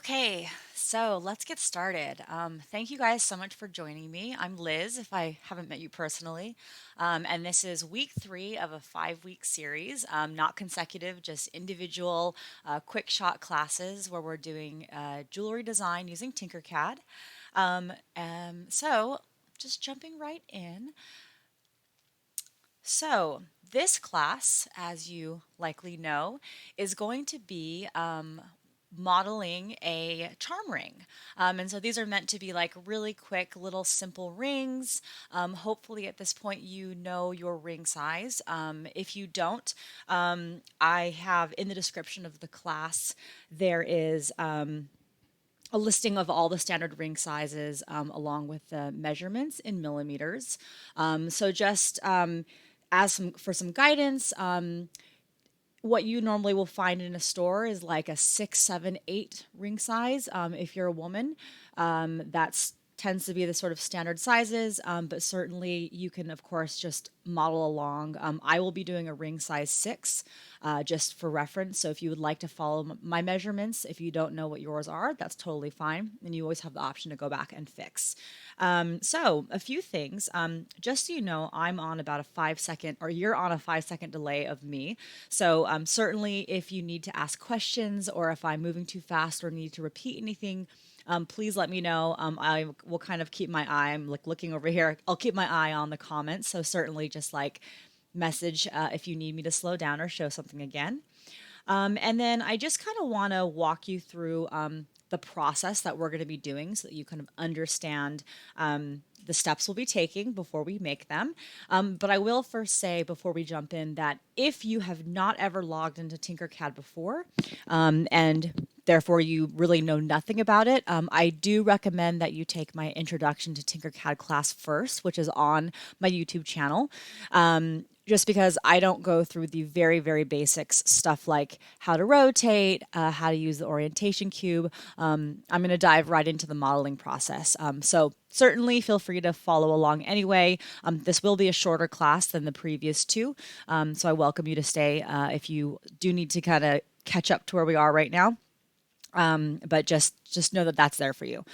Okay, so let's get started. Thank you guys so much for joining me. I'm Liz, if I haven't met you personally. And this is week 3 of a 5-week series, not consecutive, just individual quick shot classes where we're doing jewelry design using Tinkercad. So, just jumping right in. So, this class, as you likely know, is going to be modeling a charm ring. And so these are meant to be like really quick, little simple rings. Hopefully, at this point, you know your ring size. If you don't, I have in the description of the class, there is a listing of all the standard ring sizes along with the measurements in millimeters. So just as for some guidance, what you normally will find in a store is like a 6, 7, 8 ring size. If you're a woman, that's tends to be the sort of standard sizes, but certainly you can, of course, just model along. I will be doing a ring size 6, just for reference. So if you would like to follow my measurements, if you don't know what yours are, that's totally fine. And you always have the option to go back and fix. So a few things, just so you know, I'm on about a 5 second, or you're on a 5 second delay of me. So certainly if you need to ask questions or if I'm moving too fast or need to repeat anything, please let me know. I will kind of keep my eye. I'm like looking over here. I'll keep my eye on the comments. So certainly just like message if you need me to slow down or show something again. And then I just kind of want to walk you through the process that we're going to be doing so that you kind of understand the steps we'll be taking before we make them. But I will first say before we jump in that if you have not ever logged into Tinkercad before, and therefore you really know nothing about it, I do recommend that you take my introduction to Tinkercad class first, which is on my YouTube channel. Just because I don't go through the very, very basics stuff like how to rotate, how to use the orientation cube. I'm going to dive right into the modeling process. So certainly feel free to follow along anyway. This will be a shorter class than the previous two. So I welcome you to stay if you do need to kind of catch up to where we are right now. But just know that that's there for you.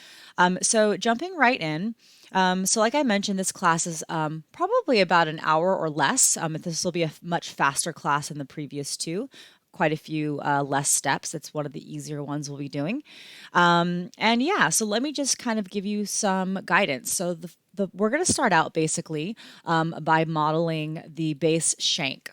So jumping right in. So like I mentioned, this class is probably about an hour or less. This will be a much faster class than the previous two. Quite a few less steps. It's one of the easier ones we'll be doing. And yeah, so let me just kind of give you some guidance. So we're going to start out basically by modeling the base shank,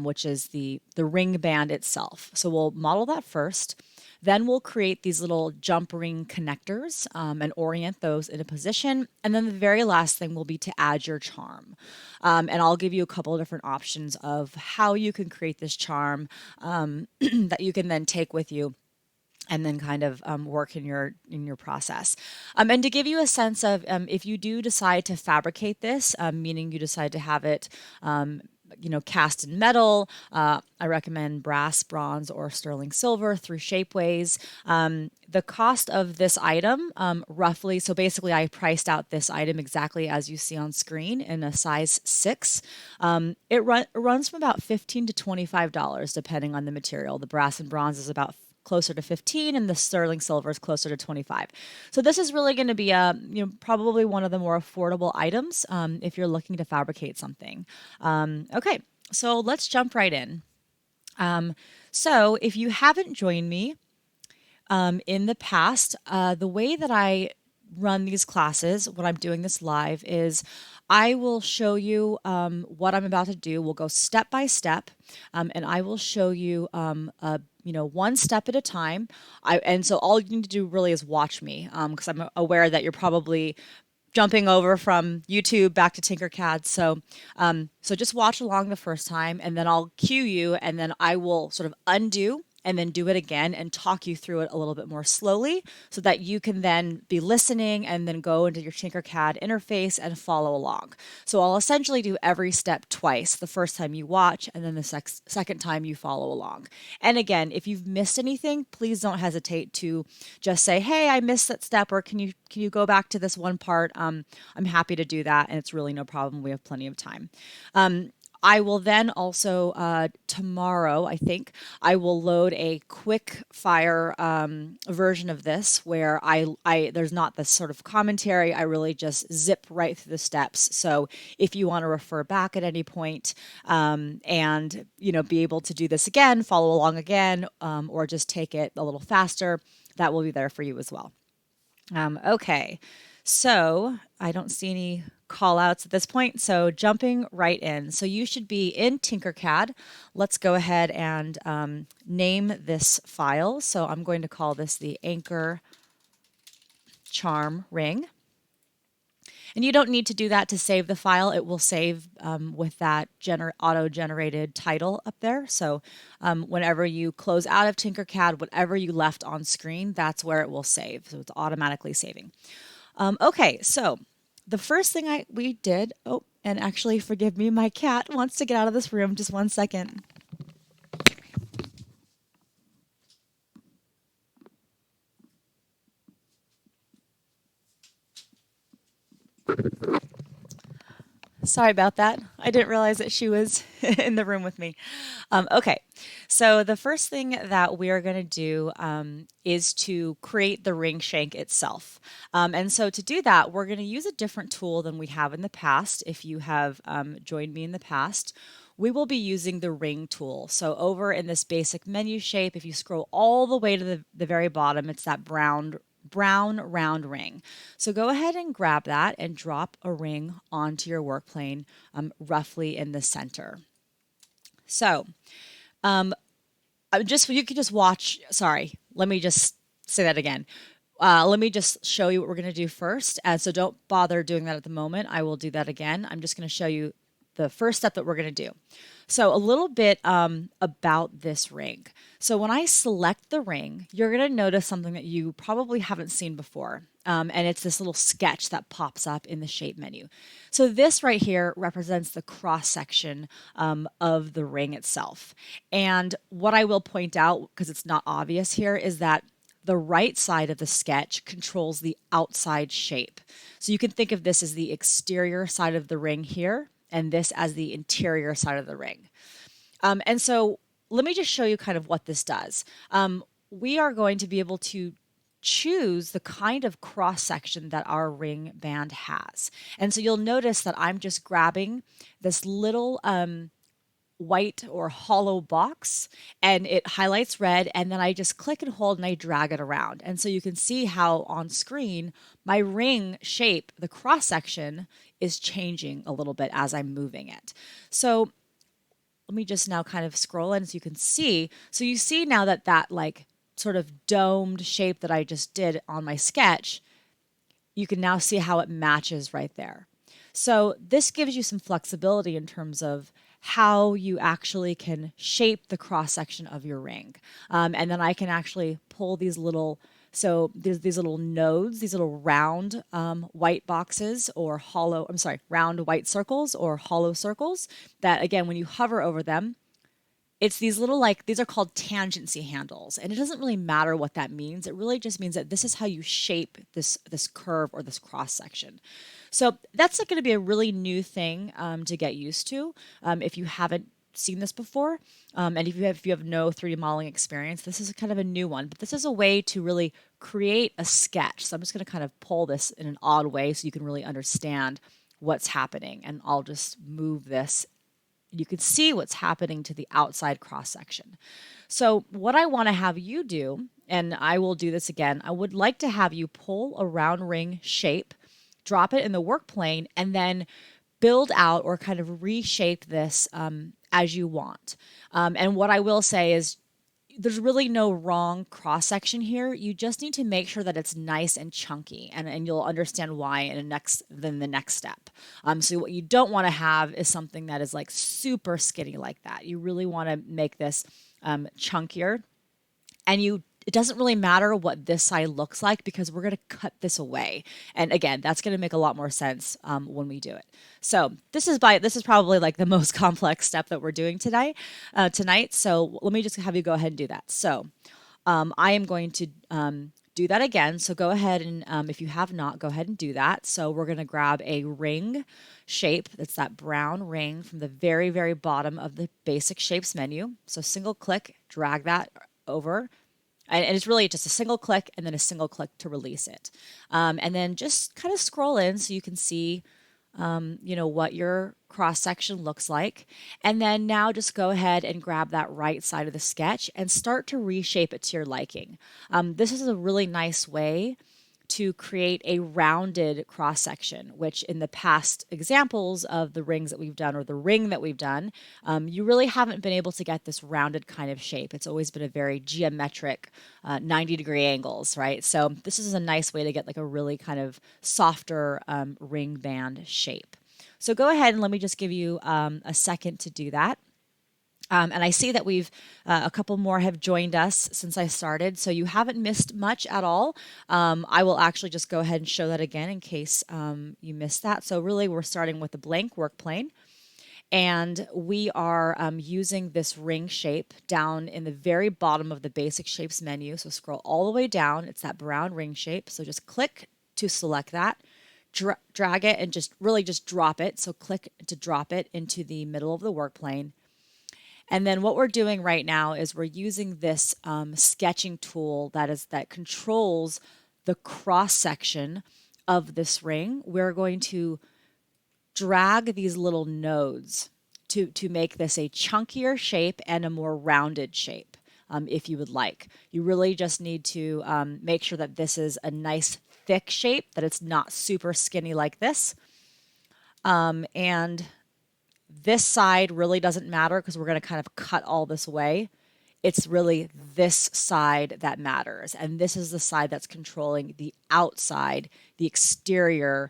which is the ring band itself. So we'll model that first. Then we'll create these little jump ring connectors and orient those in a position. And then the very last thing will be to add your charm. And I'll give you a couple of different options of how you can create this charm that you can then take with you and then kind of work in your process. And to give you a sense of if you do decide to fabricate this, meaning you decide to have it cast in metal. I recommend brass, bronze, or sterling silver through Shapeways. The cost of this item, roughly, so basically I priced out this item exactly as you see on screen in a size 6. It runs from about $15 to $25 depending on the material. The brass and bronze is about closer to 15 and the sterling silver is closer to 25. So this is really going to be probably one of the more affordable items if you're looking to fabricate something. Okay, so let's jump right in. So if you haven't joined me in the past, the way that I run these classes when I'm doing this live is I will show you what I'm about to do. We'll go step by step, and I will show you one step at a time. And so all you need to do really is watch me because I'm aware that you're probably jumping over from YouTube back to Tinkercad. So just watch along the first time, and then I'll cue you, and then I will sort of undo and then do it again and talk you through it a little bit more slowly so that you can then be listening and then go into your Tinkercad interface and follow along. So I'll essentially do every step twice, the first time you watch and then the second time you follow along. And again, if you've missed anything, please don't hesitate to just say, hey, I missed that step, or can you go back to this one part? I'm happy to do that, and it's really no problem. We have plenty of time. I will then also tomorrow, I think, I will load a quick fire version of this where I there's not this sort of commentary. I really just zip right through the steps. So if you want to refer back at any point, and be able to do this again, follow along again, or just take it a little faster, that will be there for you as well. Okay, so I don't see any call outs at this point. So jumping right in. So you should be in Tinkercad. Let's go ahead and name this file. So I'm going to call this the anchor charm ring. And you don't need to do that to save the file. It will save with that auto-generated title up there. So whenever you close out of Tinkercad, whatever you left on screen, that's where it will save. So it's automatically saving. Okay, so the first thing we did, oh, and actually forgive me, my cat wants to get out of this room. Just 1 second. Sorry about that. I didn't realize that she was in the room with me. Okay, so the first thing that we are going to do is to create the ring shank itself. And so to do that, we're going to use a different tool than we have in the past. If you have joined me in the past, we will be using the ring tool. So over in this basic menu shape, if you scroll all the way to the very bottom, it's that brown round ring. So go ahead and grab that and drop a ring onto your work plane roughly in the center. So you can just watch. Sorry, let me just say that again. Let me just show you what we're going to do first. So don't bother doing that at the moment. I will do that again. I'm just going to show you the first step that we're going to do. So a little bit about this ring. So when I select the ring, you're going to notice something that you probably haven't seen before. And it's this little sketch that pops up in the shape menu. So this right here represents the cross section of the ring itself. And what I will point out, because it's not obvious here, is that the right side of the sketch controls the outside shape. So you can think of this as the exterior side of the ring here, and this as the interior side of the ring. And so let me just show you kind of what this does. We are going to be able to choose the kind of cross section that our ring band has. And so you'll notice that I'm just grabbing this little white or hollow box, and it highlights red, and then I just click and hold and I drag it around. And so you can see how on screen my ring shape, the cross section, is changing a little bit as I'm moving it. So let me just now kind of scroll in so you can see. So you see now that like sort of domed shape that I just did on my sketch, you can now see how it matches right there. So this gives you some flexibility in terms of how you actually can shape the cross section of your ring. And then I can actually pull these little, so there's these little nodes, these little round white boxes or round white circles or hollow circles that, again, when you hover over them, it's these little, these are called tangency handles. And it doesn't really matter what that means. It really just means that this is how you shape this curve or this cross section. So that's going to be a really new thing to get used to if you haven't seen this before. And if you have no 3D modeling experience, this is kind of a new one. But this is a way to really create a sketch. So I'm just going to kind of pull this in an odd way so you can really understand what's happening. And I'll just move this. You can see what's happening to the outside cross section. So what I want to have you do, and I will do this again, I would like to have you pull a round ring shape, drop it in the work plane, and then build out or kind of reshape this as you want. And what I will say is there's really no wrong cross section here. You just need to make sure that it's nice and chunky, and you'll understand why in the next step. So what you don't want to have is something that is like super skinny like that. You really want to make this chunkier, and it doesn't really matter what this side looks like because we're going to cut this away. And again, that's going to make a lot more sense when we do it. So this is probably like the most complex step that we're doing tonight. So let me just have you go ahead and do that. So I am going to do that again. So go ahead and if you have not, go ahead and do that. So we're going to grab a ring shape. That's that brown ring from the very, very bottom of the basic shapes menu. So single click, drag that over. And it's really just a single click and then a single click to release it. And then just kind of scroll in so you can see what your cross section looks like. And then now just go ahead and grab that right side of the sketch and start to reshape it to your liking. This is a really nice way to create a rounded cross section, which in the past examples of the rings that we've done or the ring that we've done, you really haven't been able to get this rounded kind of shape. It's always been a very geometric 90-degree angles, right? So this is a nice way to get like a really kind of softer ring band shape. So go ahead and let me just give you a second to do that. And I see that we've a couple more have joined us since I started, so you haven't missed much at all. I will actually just go ahead and show that again in case you missed that. So really we're starting with a blank work plane, and we are using this ring shape down in the very bottom of the basic shapes menu. So scroll all the way down, it's that brown ring shape. So just click to select that, drag it and just drop it. So click to drop it into the middle of the work plane. And then what we're doing right now is we're using this sketching tool that controls the cross section of this ring. We're going to drag these little nodes to make this a chunkier shape and a more rounded shape, if you would like. You really just need to make sure that this is a nice thick shape, that it's not super skinny like this. And this side really doesn't matter because we're going to kind of cut all this away. It's really this side that matters. And this is the side that's controlling the outside, the exterior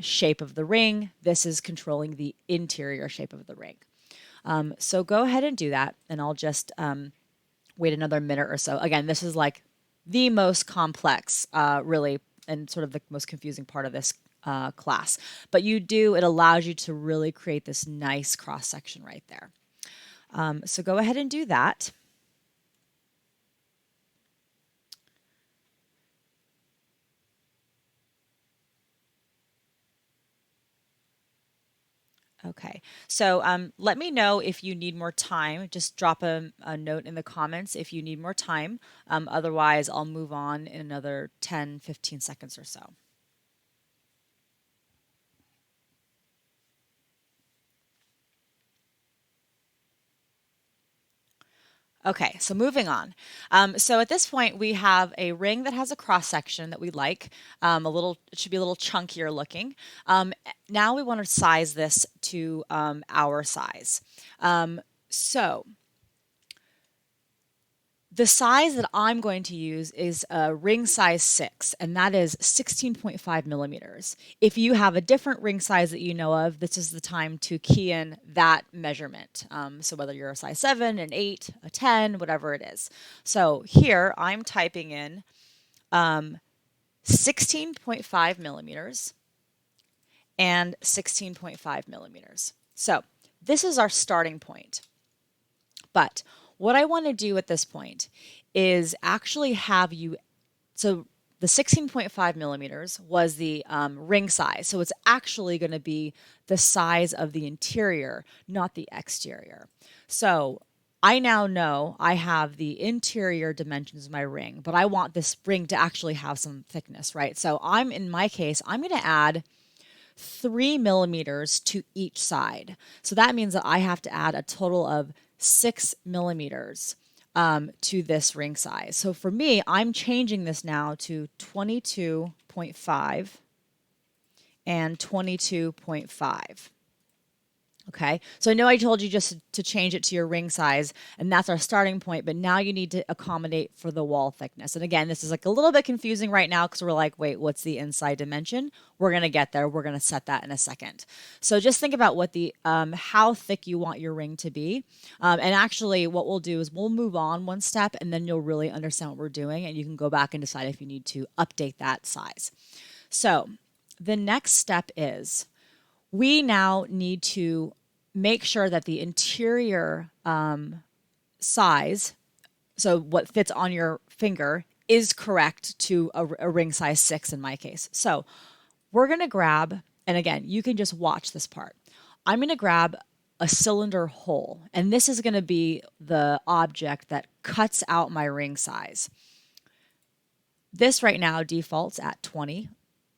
shape of the ring. This is controlling the interior shape of the ring. So go ahead and do that. And I'll just wait another minute or so. Again, this is like the most complex, really, and sort of the most confusing part of this class. But it allows you to really create this nice cross section right there. So go ahead and do that. Okay, so let me know if you need more time. Just drop a note in the comments if you need more time. Otherwise, I'll move on in another 10, 15 seconds or so. Okay, so moving on. So at this point, we have a ring that has a cross section that we like. It should be a little chunkier looking. Now we want to size this to our size. So the size that I'm going to use is a ring size 6, and that is 16.5 millimeters. If you have a different ring size that you know of, this is the time to key in that measurement. So whether you're a size 7, an 8, a 10, whatever it is. So here I'm typing in 16.5 millimeters and 16.5 millimeters. So this is our starting point. But what I want to do at this point is actually have you, so the 16.5 millimeters was the ring size. So it's actually going to be the size of the interior, not the exterior. So I now know I have the interior dimensions of my ring, but I want this ring to actually have some thickness, right? So in my case, I'm going to add 3 millimeters to each side. So that means that I have to add a total of 6 millimeters to this ring size. So for me, I'm changing this now to 22.5 and 22.5. Okay, so I know I told you just to change it to your ring size, and that's our starting point, but now you need to accommodate for the wall thickness. And again, this is like a little bit confusing right now because we're like, wait, what's the inside dimension? We're going to get there. We're going to set that in a second. So just think about what how thick you want your ring to be. And actually what we'll do is we'll move on one step, and then you'll really understand what we're doing, and you can go back and decide if you need to update that size. So the next step is we now need to make sure that the interior size, so what fits on your finger, is correct to a ring size 6 in my case. So we're going to grab, and again, you can just watch this part. I'm going to grab a cylinder hole, and this is going to be the object that cuts out my ring size. This right now defaults at 20.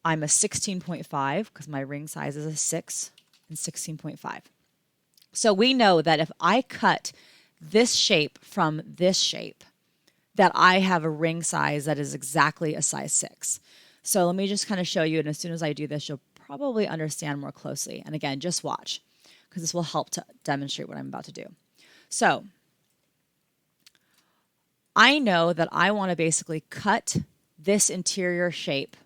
I'm a 16.5 because my ring size is a 6 and 16.5. So we know that if I cut this shape from this shape, that I have a ring size that is exactly a size 6. So let me just kind of show you, and as soon as I do this, you'll probably understand more closely. And again, just watch, because this will help to demonstrate what I'm about to do. So I know that I want to basically cut this interior shape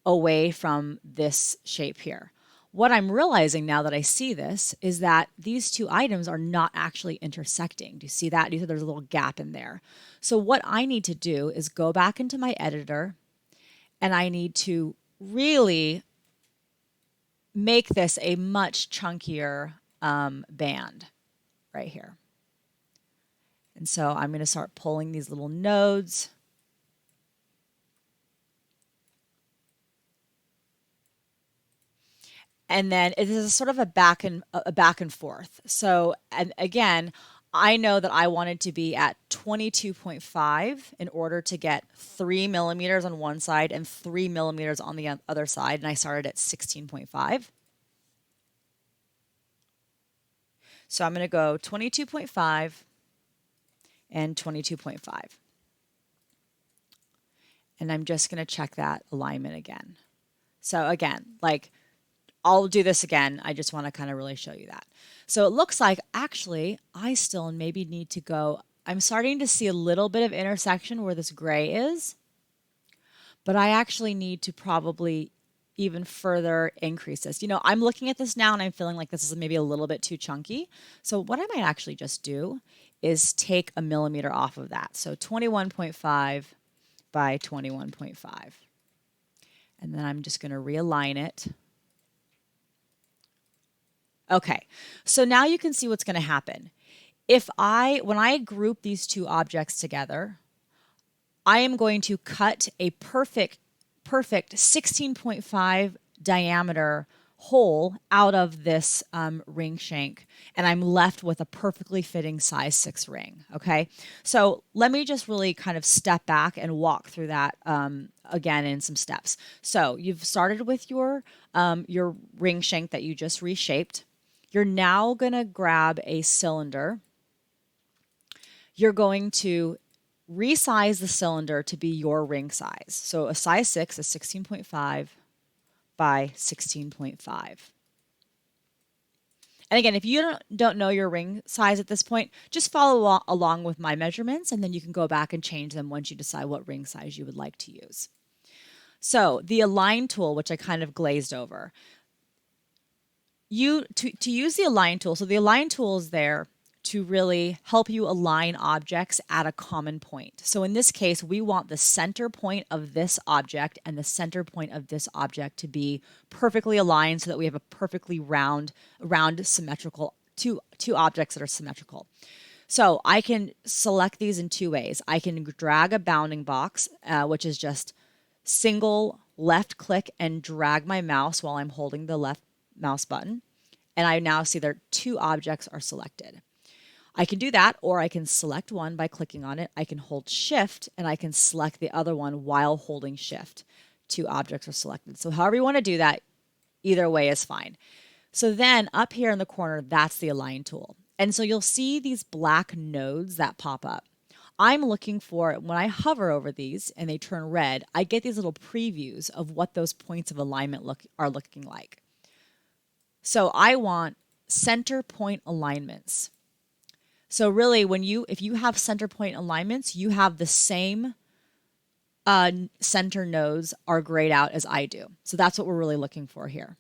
away from this shape here. What I'm realizing now that I see this is that these two items are not actually intersecting. Do you see that? You see there's a little gap in there. So what I need to do is go back into my editor, and I need to really make this a much chunkier band right here. And so I'm going to start pulling these little nodes. And then it is sort of a back and forth. So, and again, I know that I wanted to be at 22.5 in order to get 3 millimeters on one side and 3 millimeters on the other side. And I started at 16.5. So I'm going to go 22.5 and 22.5. And I'm just going to check that alignment again. So again, like, I'll do this again. I just want to kind of really show you that. So it looks like actually I still maybe need to go. I'm starting to see a little bit of intersection where this gray is, but I actually need to probably even further increase this. You know, I'm looking at this now and I'm feeling like this is maybe a little bit too chunky. So what I might actually just do is take a millimeter off of that. So 21.5 by 21.5. And then I'm just going to realign it. Okay, so now you can see what's going to happen. When I group these two objects together, I am going to cut a perfect 16.5 diameter hole out of this ring shank, and I'm left with a perfectly fitting size 6 ring. Okay, so let me just really kind of step back and walk through that again in some steps. So you've started with your ring shank that you just reshaped. You're now going to grab a cylinder. You're going to resize the cylinder to be your ring size. So a size 6 is 16.5 by 16.5. And again, if you don't know your ring size at this point, just follow along with my measurements, and then you can go back and change them once you decide what ring size you would like to use. So the align tool, which I kind of glazed over, to use the align tool, so the align tool is there to really help you align objects at a common point. So in this case, we want the center point of this object and the center point of this object to be perfectly aligned so that we have a perfectly round symmetrical, two objects that are symmetrical. So I can select these in two ways. I can drag a bounding box, which is just single left click and drag my mouse while I'm holding the left mouse button, and I now see that two objects are selected. I can do that, or I can select one by clicking on it. I can hold shift and I can select the other one while holding shift. Two objects are selected. So however you want to do that, either way is fine. So then up here in the corner, that's the align tool. And so you'll see these black nodes that pop up. I'm looking for, when I hover over these and they turn red, I get these little previews of what those points of alignment are looking like. So I want center point alignments. So really, if you have center point alignments, you have the same center nodes are grayed out as I do. So that's what we're really looking for here.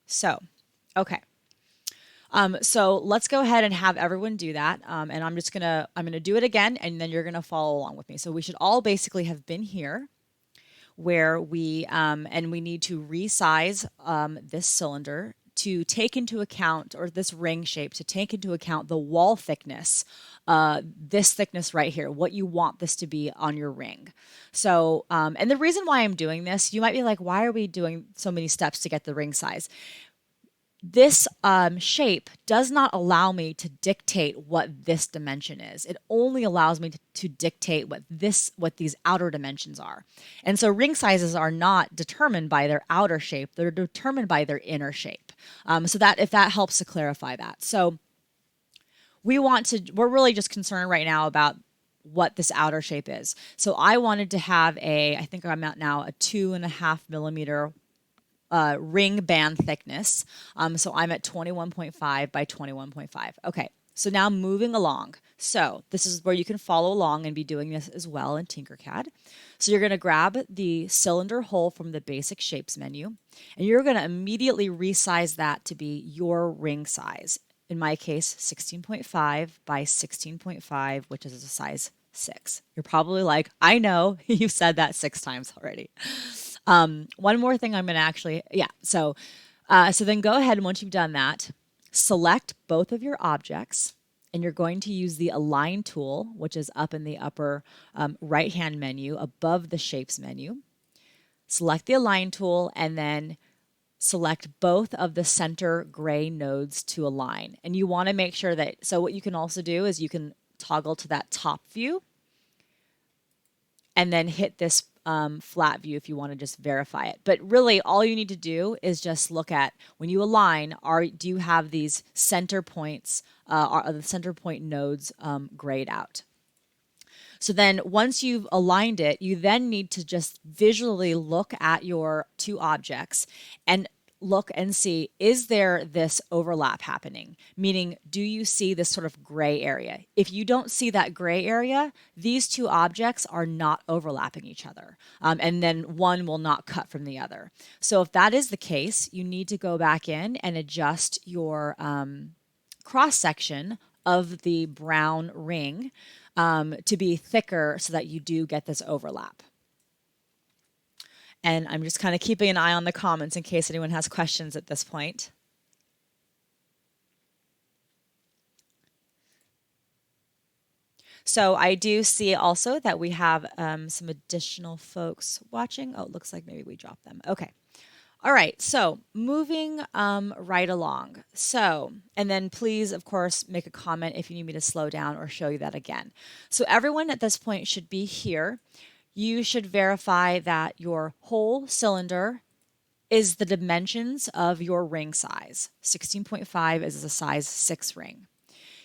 So, okay. So let's go ahead and have everyone do that. And I'm gonna do it again, and then you're gonna follow along with me. So we should all basically have been here, where we need to resize this cylinder to take into account, or this ring shape to take into account the wall thickness, this thickness right here, what you want this to be on your ring. So, and the reason why I'm doing this, you might be like, why are we doing so many steps to get the ring size? This shape does not allow me to dictate what this dimension is. It only allows me to dictate what these outer dimensions are. And so ring sizes are not determined by their outer shape, they're determined by their inner shape. So that, if that helps to clarify that. So we're really just concerned right now about what this outer shape is. So I wanted to have I think I'm at now a 2.5 millimeter ring band thickness. So I'm at 21.5 by 21.5. Okay, so now moving along. So this is where you can follow along and be doing this as well in Tinkercad. So you're going to grab the cylinder hole from the basic shapes menu, and you're going to immediately resize that to be your ring size. In my case, 16.5 by 16.5, which is a size 6. You're probably like, I know, you've said that 6 times already. One more thing I'm going to actually, yeah. So then go ahead, and once you've done that, select both of your objects, and you're going to use the Align tool, which is up in the upper right-hand menu above the Shapes menu. Select the Align tool, and then select both of the center gray nodes to align. And you want to make sure that, so what you can also do is you can toggle to that top view, and then hit this flat view if you want to just verify it. But really, all you need to do is just look at, when you align, do you have these center points, are the center point nodes grayed out? So then once you've aligned it, you then need to just visually look at your two objects and look and see, is there this overlap happening? Meaning, do you see this sort of gray area? If you don't see that gray area, these two objects are not overlapping each other. And then one will not cut from the other. So if that is the case, you need to go back in and adjust your cross section of the brown ring to be thicker so that you do get this overlap. And I'm just kind of keeping an eye on the comments in case anyone has questions at this point. So I do see also that we have some additional folks watching. Oh, it looks like maybe we dropped them. Okay. All right, so moving right along. So, and then please, of course, make a comment if you need me to slow down or show you that again. So everyone at this point should be here. You should verify that your whole cylinder is the dimensions of your ring size. 16.5 is a size 6 ring.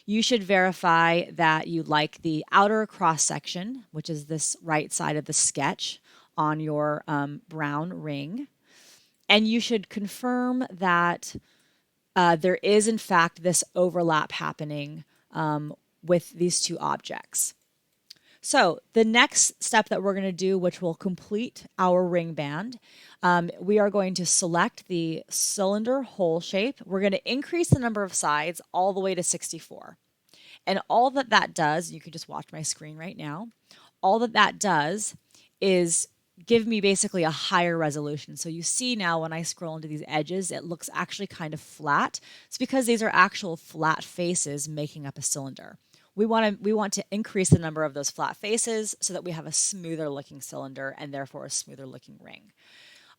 You should verify that you like the outer cross section, which is this right side of the sketch on your brown ring. And you should confirm that there is, in fact, this overlap happening with these two objects. So the next step that we're going to do, which will complete our ring band, we are going to select the cylinder hole shape. We're going to increase the number of sides all the way to 64. And all that that does, you can just watch my screen right now, all that that does is give me basically a higher resolution. So you see now when I scroll into these edges, it looks actually kind of flat. It's because these are actual flat faces making up a cylinder. We want to increase the number of those flat faces so that we have a smoother looking cylinder and therefore a smoother looking ring.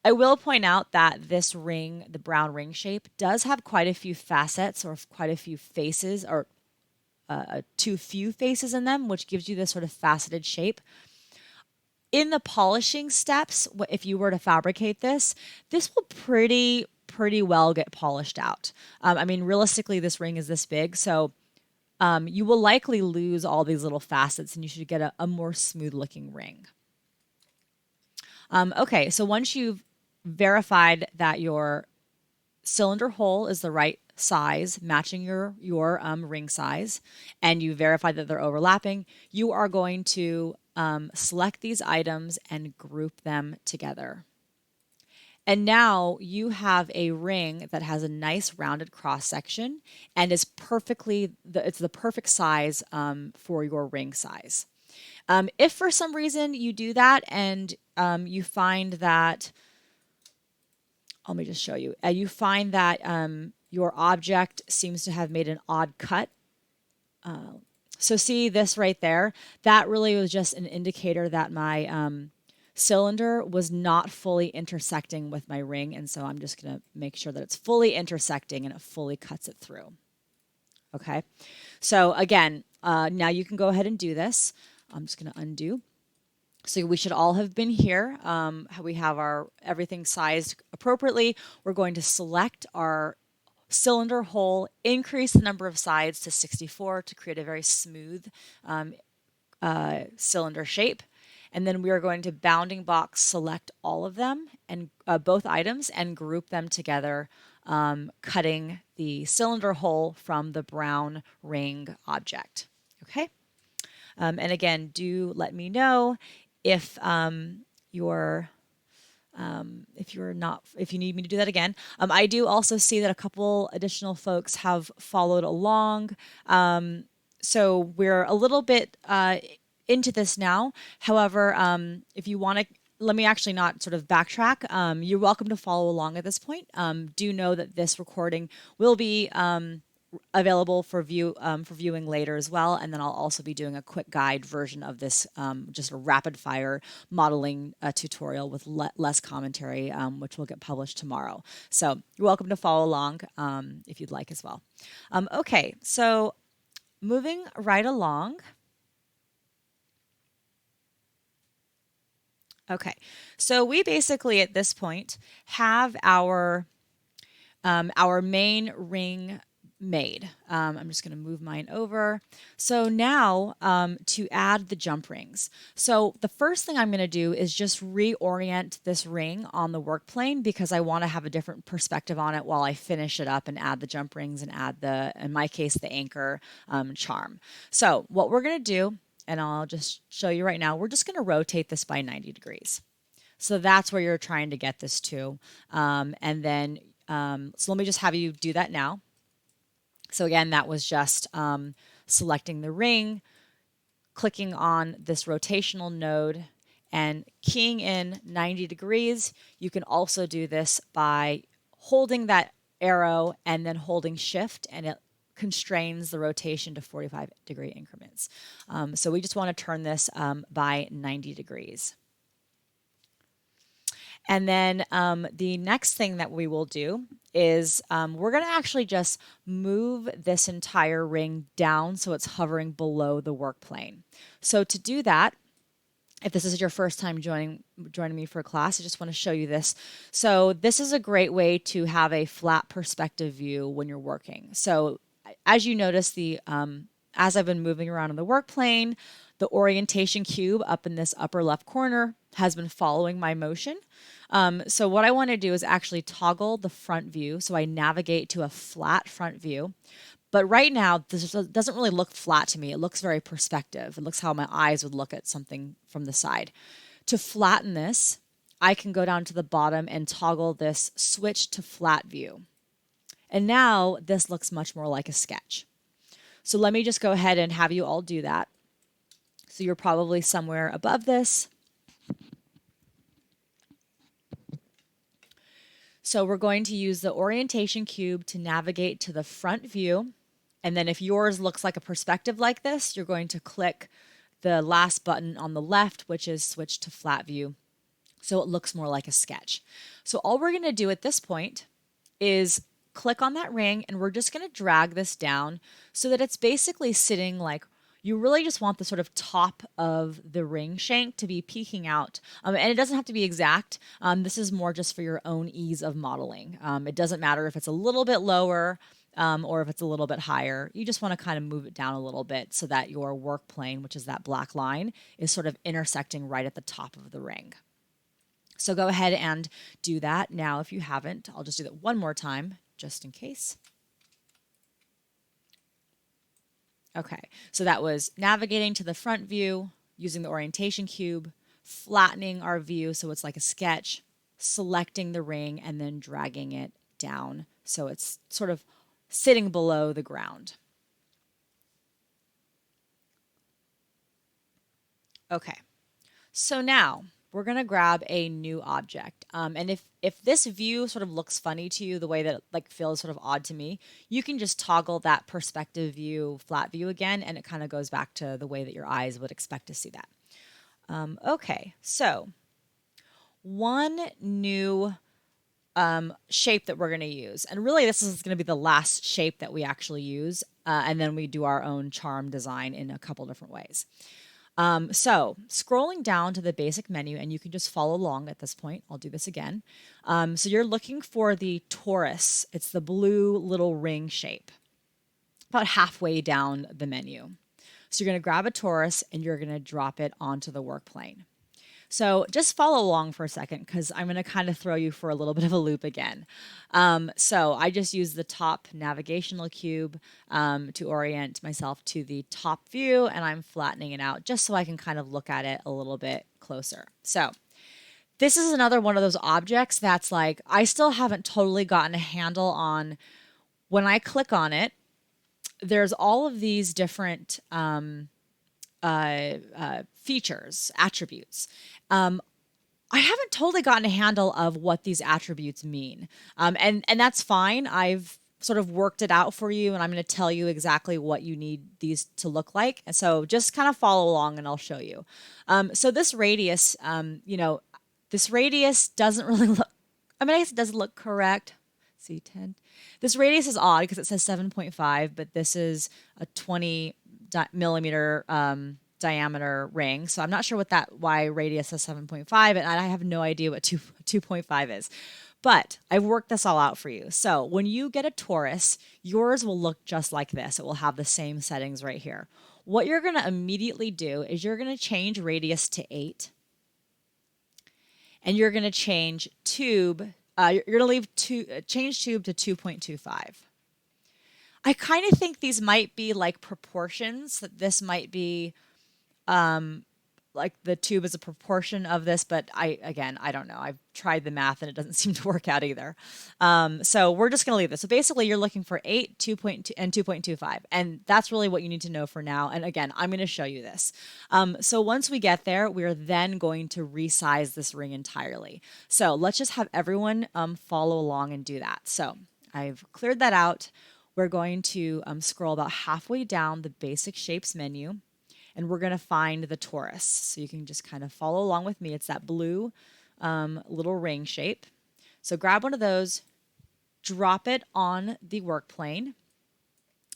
I will point out that this ring, the brown ring shape, does have quite a few facets or quite a few faces, or too few faces in them, which gives you this sort of faceted shape. In the polishing steps, if you were to fabricate this will pretty well get polished out. I mean, realistically, this ring is this big, so you will likely lose all these little facets and you should get a more smooth looking ring. Okay, so once you've verified that your cylinder hole is the right size, matching your ring size, and you verify that they're overlapping, you are going to select these items and group them together. And now you have a ring that has a nice rounded cross section and is it's the perfect size for your ring size. If for some reason you do that and you find that, let me just show you. You find that your object seems to have made an odd cut. So see this right there? That really was just an indicator that my cylinder was not fully intersecting with my ring. And so I'm just going to make sure that it's fully intersecting and it fully cuts it through. Okay. So again, now you can go ahead and do this. I'm just going to undo. So we should all have been here. We have our everything sized appropriately. We're going to select our cylinder hole, increase the number of sides to 64 to create a very smooth cylinder shape. And then we are going to bounding box select all of them and both items and group them together, cutting the cylinder hole from the brown ring object. Okay. And again, do let me know if if you need me to do that again. I do also see that a couple additional folks have followed along. So we're a little bit into this now. However, if you want to, let me actually not sort of backtrack. You're welcome to follow along at this point. Do know that this recording will be available for viewing later as well, and then I'll also be doing a quick guide version of this, just a rapid fire modeling tutorial with less commentary, which will get published tomorrow. So you're welcome to follow along if you'd like as well. Okay, so moving right along. Okay, so we basically at this point have our main ring made. I'm just going to move mine over. So now to add the jump rings. So the first thing I'm going to do is just reorient this ring on the work plane because I want to have a different perspective on it while I finish it up and add the jump rings and add the, in my case, the anchor charm. So what we're going to do, and I'll just show you right now, we're just going to rotate this by 90 degrees. So that's where you're trying to get this to. And then, so let me just have you do that now. So again, that was just selecting the ring, clicking on this rotational node, and keying in 90 degrees. You can also do this by holding that arrow and then holding shift, and it constrains the rotation to 45-degree increments. So we just want to turn this by 90 degrees. And then the next thing that we will do is we're going to actually just move this entire ring down so it's hovering below the work plane. So to do that, if this is your first time joining me for a class, I just want to show you this. So this is a great way to have a flat perspective view when you're working. So as you notice, as I've been moving around on the work plane, the orientation cube up in this upper left corner has been following my motion. So what I want to do is actually toggle the front view. So I navigate to a flat front view. But right now, this doesn't really look flat to me. It looks very perspective. It looks how my eyes would look at something from the side. To flatten this, I can go down to the bottom and toggle this switch to flat view. And now this looks much more like a sketch. So let me just go ahead and have you all do that. So you're probably somewhere above this. So we're going to use the orientation cube to navigate to the front view. And then if yours looks like a perspective like this, you're going to click the last button on the left, which is switch to flat view. So it looks more like a sketch. So all we're going to do at this point is click on that ring, and we're just going to drag this down so that it's basically sitting like, you really just want the sort of top of the ring shank to be peeking out. And it doesn't have to be exact. This is more just for your own ease of modeling. It doesn't matter if it's a little bit lower or if it's a little bit higher. You just want to kind of move it down a little bit so that your work plane, which is that black line, is sort of intersecting right at the top of the ring. So go ahead and do that. Now, if you haven't, I'll just do that one more time, just in case. Okay, so that was navigating to the front view, using the orientation cube, flattening our view so it's like a sketch, selecting the ring, and then dragging it down so it's sort of sitting below the ground. Okay, so now we're going to grab a new object. And if this view sort of looks funny to you, the way that it like feels sort of odd to me, you can just toggle that perspective view, flat view again, and it kind of goes back to the way that your eyes would expect to see that. Okay, so one new shape that we're going to use, and really this is going to be the last shape that we actually use, and then we do our own charm design in a couple different ways. So scrolling down to the basic menu, and you can just follow along at this point. I'll do this again. So you're looking for the torus. It's the blue little ring shape, about halfway down the menu. So you're going to grab a torus and you're going to drop it onto the work plane. So just follow along for a second because I'm going to kind of throw you for a little bit of a loop again. So I just use the top navigational cube to orient myself to the top view, and I'm flattening it out just so I can kind of look at it a little bit closer. So this is another one of those objects that's like, I still haven't totally gotten a handle on. When I click on it, there's all of these different features, attributes. I haven't totally gotten a handle of what these attributes mean. And that's fine. I've sort of worked it out for you, and I'm going to tell you exactly what you need these to look like. And so just kind of follow along and I'll show you. So this radius, this radius doesn't really look, I mean, I guess it doesn't look correct. See, 10. This radius is odd because it says 7.5, but this is a 20 millimeter diameter ring. So I'm not sure why radius says 7.5, and I have no idea what 2.5 is. But I've worked this all out for you. So when you get a torus, yours will look just like this. It will have the same settings right here. What you're going to immediately do is you're going to change radius to 8. And you're going to change tube. You're going to change tube to 2.25. I kind of think these might be like proportions, that this might be like the tube is a proportion of this, but I don't know. I've tried the math and it doesn't seem to work out either. So we're just going to leave this. So basically you're looking for 8, 2.2, and 2.25. And that's really what you need to know for now. And again, I'm going to show you this. So once we get there, we're then going to resize this ring entirely. So let's just have everyone follow along and do that. So I've cleared that out. We're going to scroll about halfway down the basic shapes menu, and we're going to find the torus. So you can just kind of follow along with me. It's that blue little ring shape. So grab one of those, drop it on the work plane,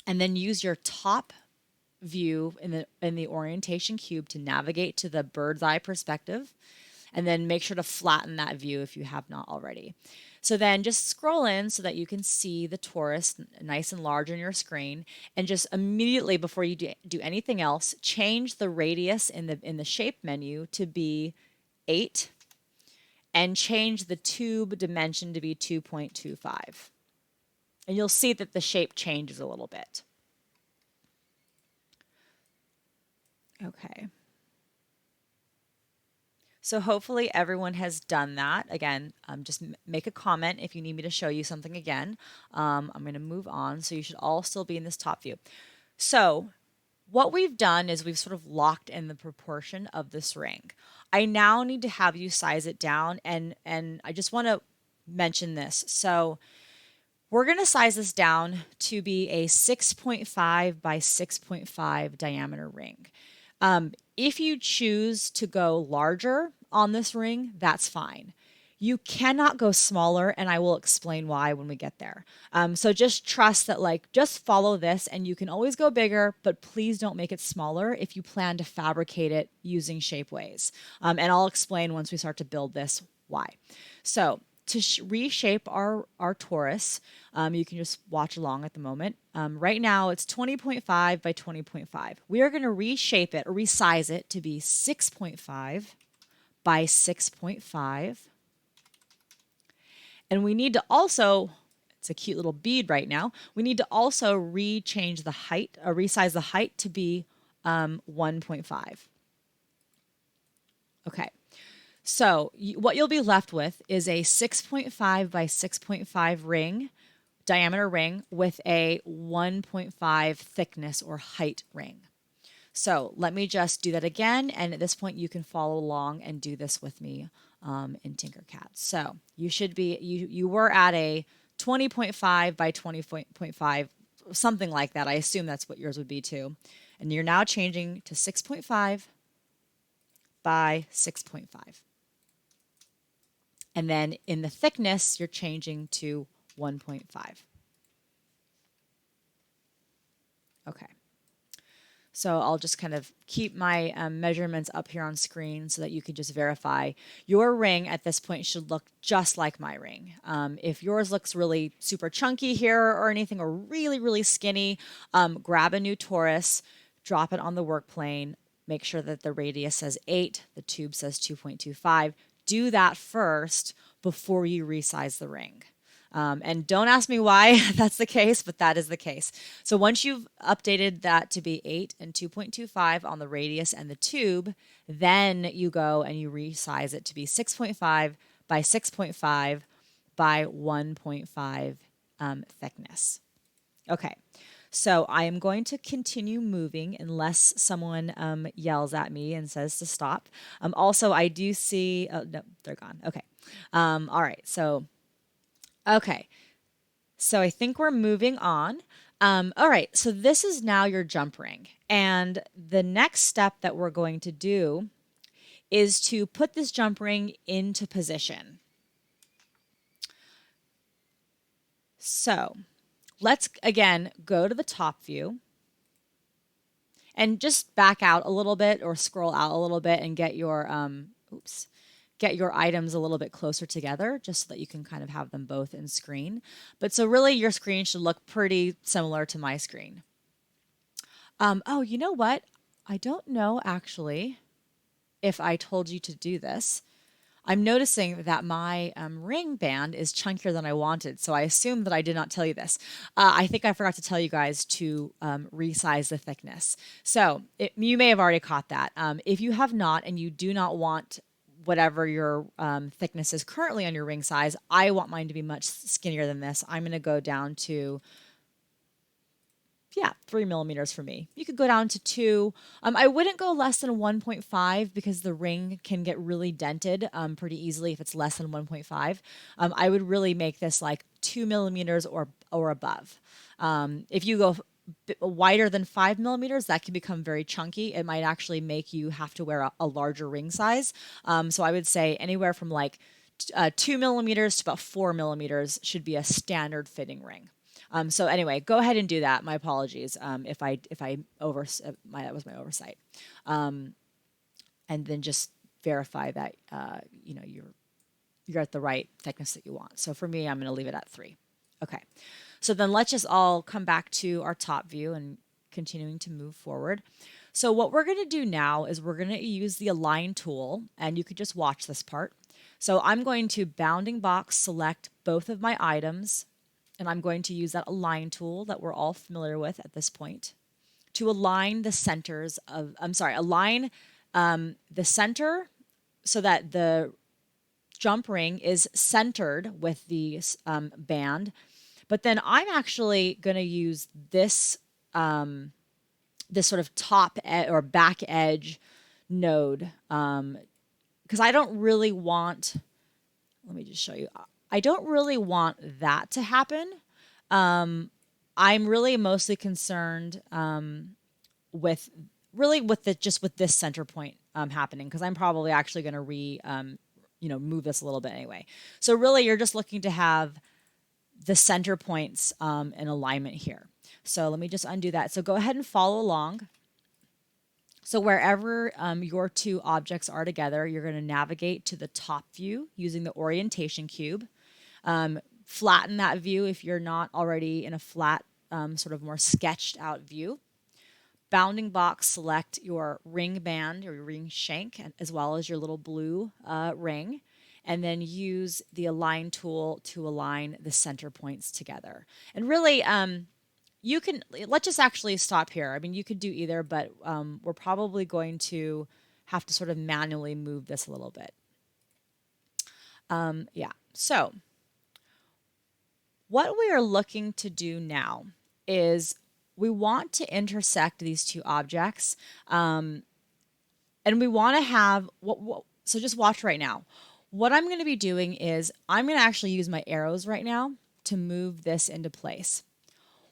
and then use your top view in the orientation cube to navigate to the bird's eye perspective, and then make sure to flatten that view if you have not already. So then just scroll in so that you can see the torus nice and large on your screen, and just immediately before you do anything else, change the radius in the shape menu to be 8 and change the tube dimension to be 2.25. And you'll see that the shape changes a little bit. Okay. So hopefully everyone has done that. Again, just make a comment if you need me to show you something again. I'm going to move on. So you should all still be in this top view. So what we've done is we've sort of locked in the proportion of this ring. I now need to have you size it down, and I just want to mention this. So we're going to size this down to be a 6.5 by 6.5 diameter ring. If you choose to go larger on this ring, that's fine. You cannot go smaller, and I will explain why when we get there. So just trust that, just follow this, and you can always go bigger, but please don't make it smaller if you plan to fabricate it using Shapeways. And I'll explain once we start to build this why. So to reshape our torus, you can just watch along at the moment. Right now it's 20.5 by 20.5. We are going to reshape it or resize it to be 6.5 by 6.5. And we need to also, it's a cute little bead right now, we need to also resize the height to be 1.5. Okay. So what you'll be left with is a 6.5 by 6.5 ring, diameter ring with a 1.5 thickness or height ring. So let me just do that again. And at this point, you can follow along and do this with me in Tinkercad. So you should be, you were at a 20.5 by 20.5, something like that. I assume that's what yours would be too. And you're now changing to 6.5 by 6.5. And then in the thickness, you're changing to 1.5. Okay. So I'll just kind of keep my measurements up here on screen so that you can just verify. Your ring at this point should look just like my ring. If yours looks really super chunky here or anything, or really, really skinny, grab a new torus, drop it on the work plane, make sure that the radius says 8, the tube says 2.25. Do that first before you resize the ring. And don't ask me why that's the case, but that is the case. So once you've updated that to be 8 and 2.25 on the radius and the tube, then you go and you resize it to be 6.5 by 6.5 by 1.5 thickness. Okay. So I am going to continue moving unless someone yells at me and says to stop. Also, I do see, oh, no, they're gone. Okay. All right. So okay, so I think we're moving on. All right, so this is now your jump ring. And the next step that we're going to do is to put this jump ring into position. So let's, again, go to the top view and just back out a little bit or scroll out a little bit and get your, get your items a little bit closer together just so that you can kind of have them both in screen. But so really your screen should look pretty similar to my screen. Oh, you know what? I don't know actually if I told you to do this. I'm noticing that my ring band is chunkier than I wanted, so I assume that I did not tell you this. I think I forgot to tell you guys to resize the thickness. So you may have already caught that. If you have not and you do not want whatever your thickness is currently on your ring size, I want mine to be much skinnier than this. I'm going to go down to, yeah, 3 millimeters for me. You could go down to 2. I wouldn't go less than 1.5 because the ring can get really dented pretty easily if it's less than 1.5. I would really make this like 2 millimeters or above. If you go wider than 5 millimeters, that can become very chunky. It might actually make you have to wear a larger ring size. So I would say anywhere from like 2 millimeters to about 4 millimeters should be a standard fitting ring. So anyway, go ahead and do that. My apologies if I that was my oversight. And then just verify that you know you're at the right thickness that you want. So for me, I'm going to leave it at 3. Okay. So then let's just all come back to our top view and continuing to move forward. So what we're going to do now is we're going to use the align tool, and you could just watch this part. So I'm going to bounding box select both of my items, and I'm going to use that align tool that we're all familiar with at this point to align the centers of, align the center so that the jump ring is centered with the band. But then I'm actually going to use this this sort of top or back edge node because I don't really want, let me just show you. I don't really want that to happen. I'm really mostly concerned with this center point happening because I'm probably actually going to move this a little bit anyway. So really you're just looking to have the center points in alignment here. So let me just undo that. So go ahead and follow along. So wherever your two objects are together, you're going to navigate to the top view using the orientation cube. Flatten that view if you're not already in a flat, sort of more sketched out view. Bounding box, select your ring band or your ring shank, as well as your little blue ring, and then use the align tool to align the center points together. And really, you can, let's just actually stop here. I mean, you could do either, but we're probably going to have to sort of manually move this a little bit. Yeah, so what we are looking to do now is we want to intersect these two objects, and we want to have so just watch right now. What I'm going to be doing is I'm going to actually use my arrows right now to move this into place.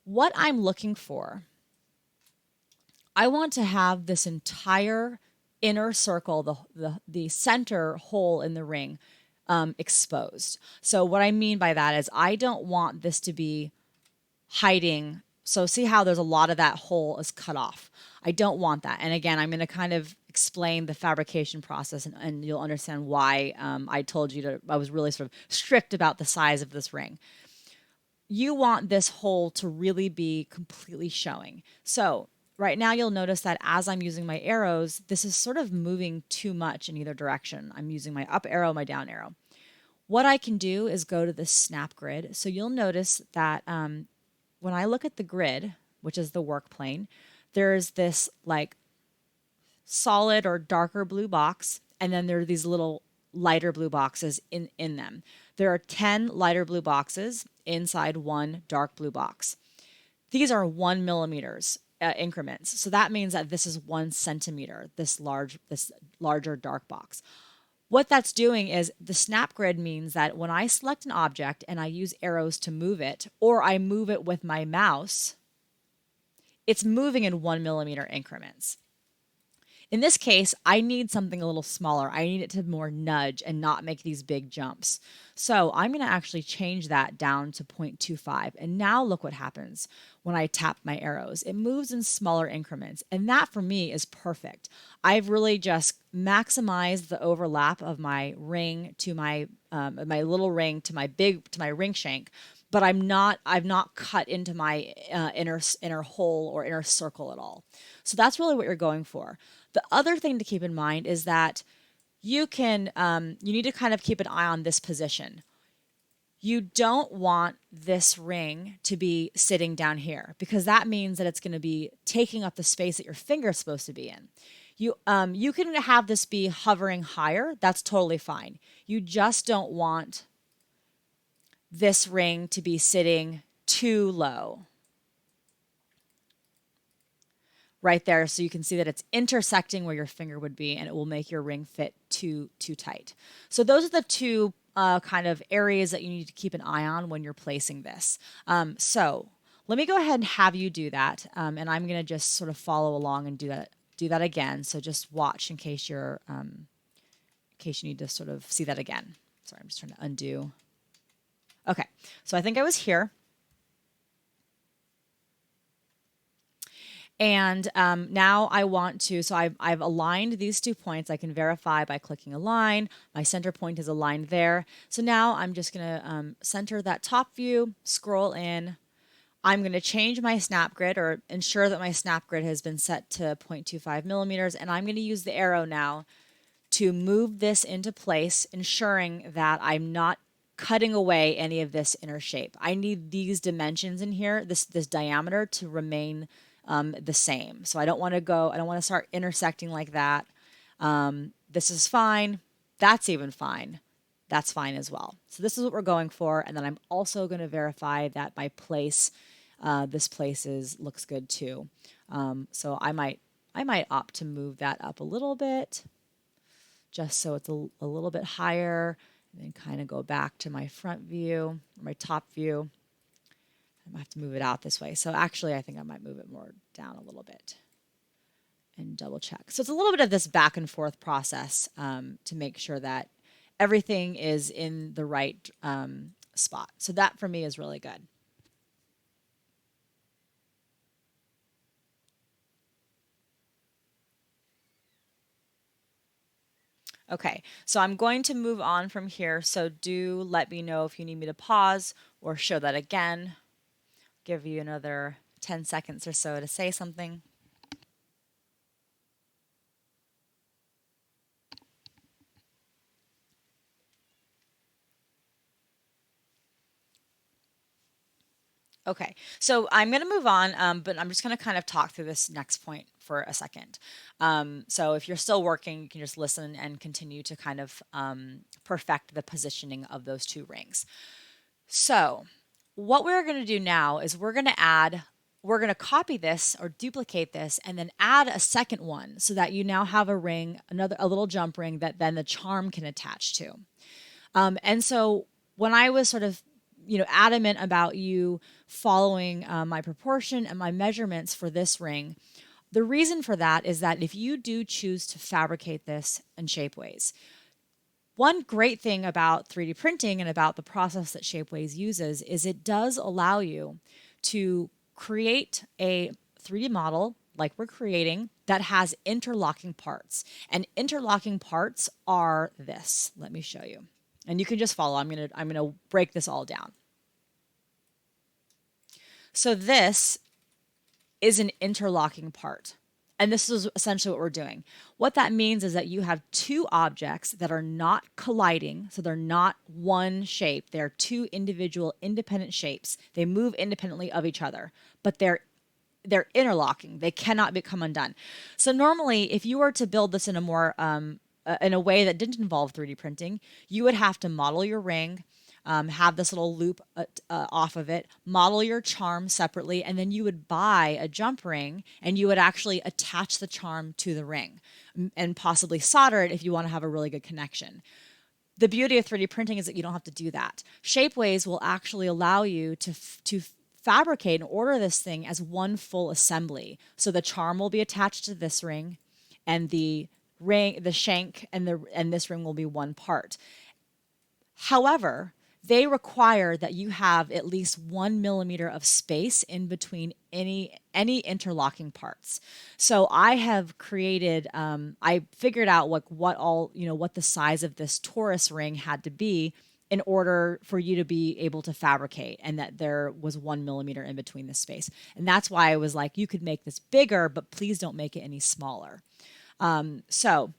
What I'm looking for, I want to have this entire inner circle, the center hole in the ring, exposed. So what I mean by that is I don't want this to be hiding. So see how there's a lot of that hole is cut off. I don't want that. And again, I'm going to kind of explain the fabrication process, and you'll understand why I told you I was really sort of strict about the size of this ring. You want this hole to really be completely showing. So right now you'll notice that as I'm using my arrows, this is sort of moving too much in either direction. I'm using my up arrow, my down arrow. What I can do is go to the snap grid. So you'll notice that when I look at the grid, which is the work plane, there's this like solid or darker blue box, and then there are these little lighter blue boxes in them. There are 10 lighter blue boxes inside one dark blue box. These are 1 millimeters increments. So that means that this is 1 centimeter, this larger dark box. What that's doing is the snap grid means that when I select an object and I use arrows to move it, or I move it with my mouse, it's moving in 1 millimeter increments. In this case, I need something a little smaller. I need it to more nudge and not make these big jumps. So I'm going to actually change that down to 0.25. And now look what happens when I tap my arrows. It moves in smaller increments. And that for me is perfect. I've really just maximized the overlap of my ring to my little ring to my ring shank, but I've not cut into my inner hole or inner circle at all. So that's really what you're going for. The other thing to keep in mind is that you need to kind of keep an eye on this position. You don't want this ring to be sitting down here, because that means that it's going to be taking up the space that your finger is supposed to be in. You can have this be hovering higher. That's totally fine. You just don't want this ring to be sitting too low. Right there, so you can see that it's intersecting where your finger would be, and it will make your ring fit too tight. So those are the two kind of areas that you need to keep an eye on when you're placing this. So let me go ahead and have you do that, and I'm going to just sort of follow along and do that again. So just watch in case you need to sort of see that again. Sorry, I'm just trying to undo. Okay, so I think I was here. And now I want to, so I've aligned these 2 points. I can verify by clicking align. My center point is aligned there. So now I'm just going to center that top view, scroll in. I'm going to change my snap grid, or ensure that my snap grid has been set to 0.25 millimeters. And I'm going to use the arrow now to move this into place, ensuring that I'm not cutting away any of this inner shape. I need these dimensions in here, this diameter, to remain the same. So I don't want to start intersecting like that. This is fine. That's even fine. That's fine as well. So this is what we're going for. And then I'm also going to verify that my place, this place looks good too. So I might opt to move that up a little bit, just so it's a little bit higher, and then kind of go back to my front view, or my top view. I might have to move it out this way. So actually, I think I might move it more down a little bit and double check. So it's a little bit of this back and forth process to make sure that everything is in the right spot. So that for me is really good. Okay, so I'm going to move on from here. So do let me know if you need me to pause or show that again. Give you another 10 seconds or so to say something. Okay, so I'm going to move on, but I'm just going to kind of talk through this next point for a second. So if you're still working, you can just listen and continue to kind of perfect the positioning of those two rings. So what we're going to do now is we're going to add we're going to copy this or duplicate this and then add a second one so that you now have a ring, a little jump ring that then the charm can attach to. And so when I was sort of, adamant about you following my proportion and my measurements for this ring, the reason for that is that if you do choose to fabricate this in Shapeways, one great thing about 3D printing and about the process that Shapeways uses is it does allow you to create a 3D model like we're creating that has interlocking parts. And interlocking parts are this. Let me show you. And you can just follow. I'm going to break this all down. So this is an interlocking part. And this is essentially what we're doing. What that means is that you have two objects that are not colliding. So they're not one shape. They're two individual independent shapes. They move independently of each other, but they're interlocking. They cannot become undone. So normally, if you were to build this in a more in a way that didn't involve 3D printing, you would have to model your ring, have this little loop off of it, model your charm separately, and then you would buy a jump ring and you would actually attach the charm to the ring and possibly solder it if you want to have a really good connection. The beauty of 3D printing is that you don't have to do that. Shapeways will actually allow you to fabricate and order this thing as one full assembly. So the charm will be attached to this ring, and the ring, the shank, and this ring will be one part. However, they require that you have at least 1 millimeter of space in between any interlocking parts. So I have created, I figured out what the size of this torus ring had to be in order for you to be able to fabricate, and that there was 1 millimeter in between the space. And that's why I was like, you could make this bigger, but please don't make it any smaller. So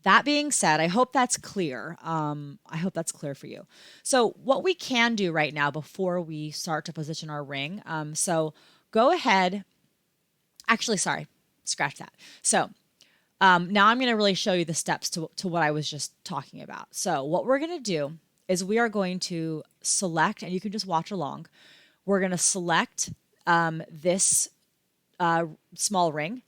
that being said, I hope that's clear. I hope that's clear for you. So what we can do right now before we start to position our ring, so go ahead. Actually, sorry, scratch that. So now I'm going to really show you the steps to what I was just talking about. So what we're going to do is we are going to select, and you can just watch along. We're going to select this small ring,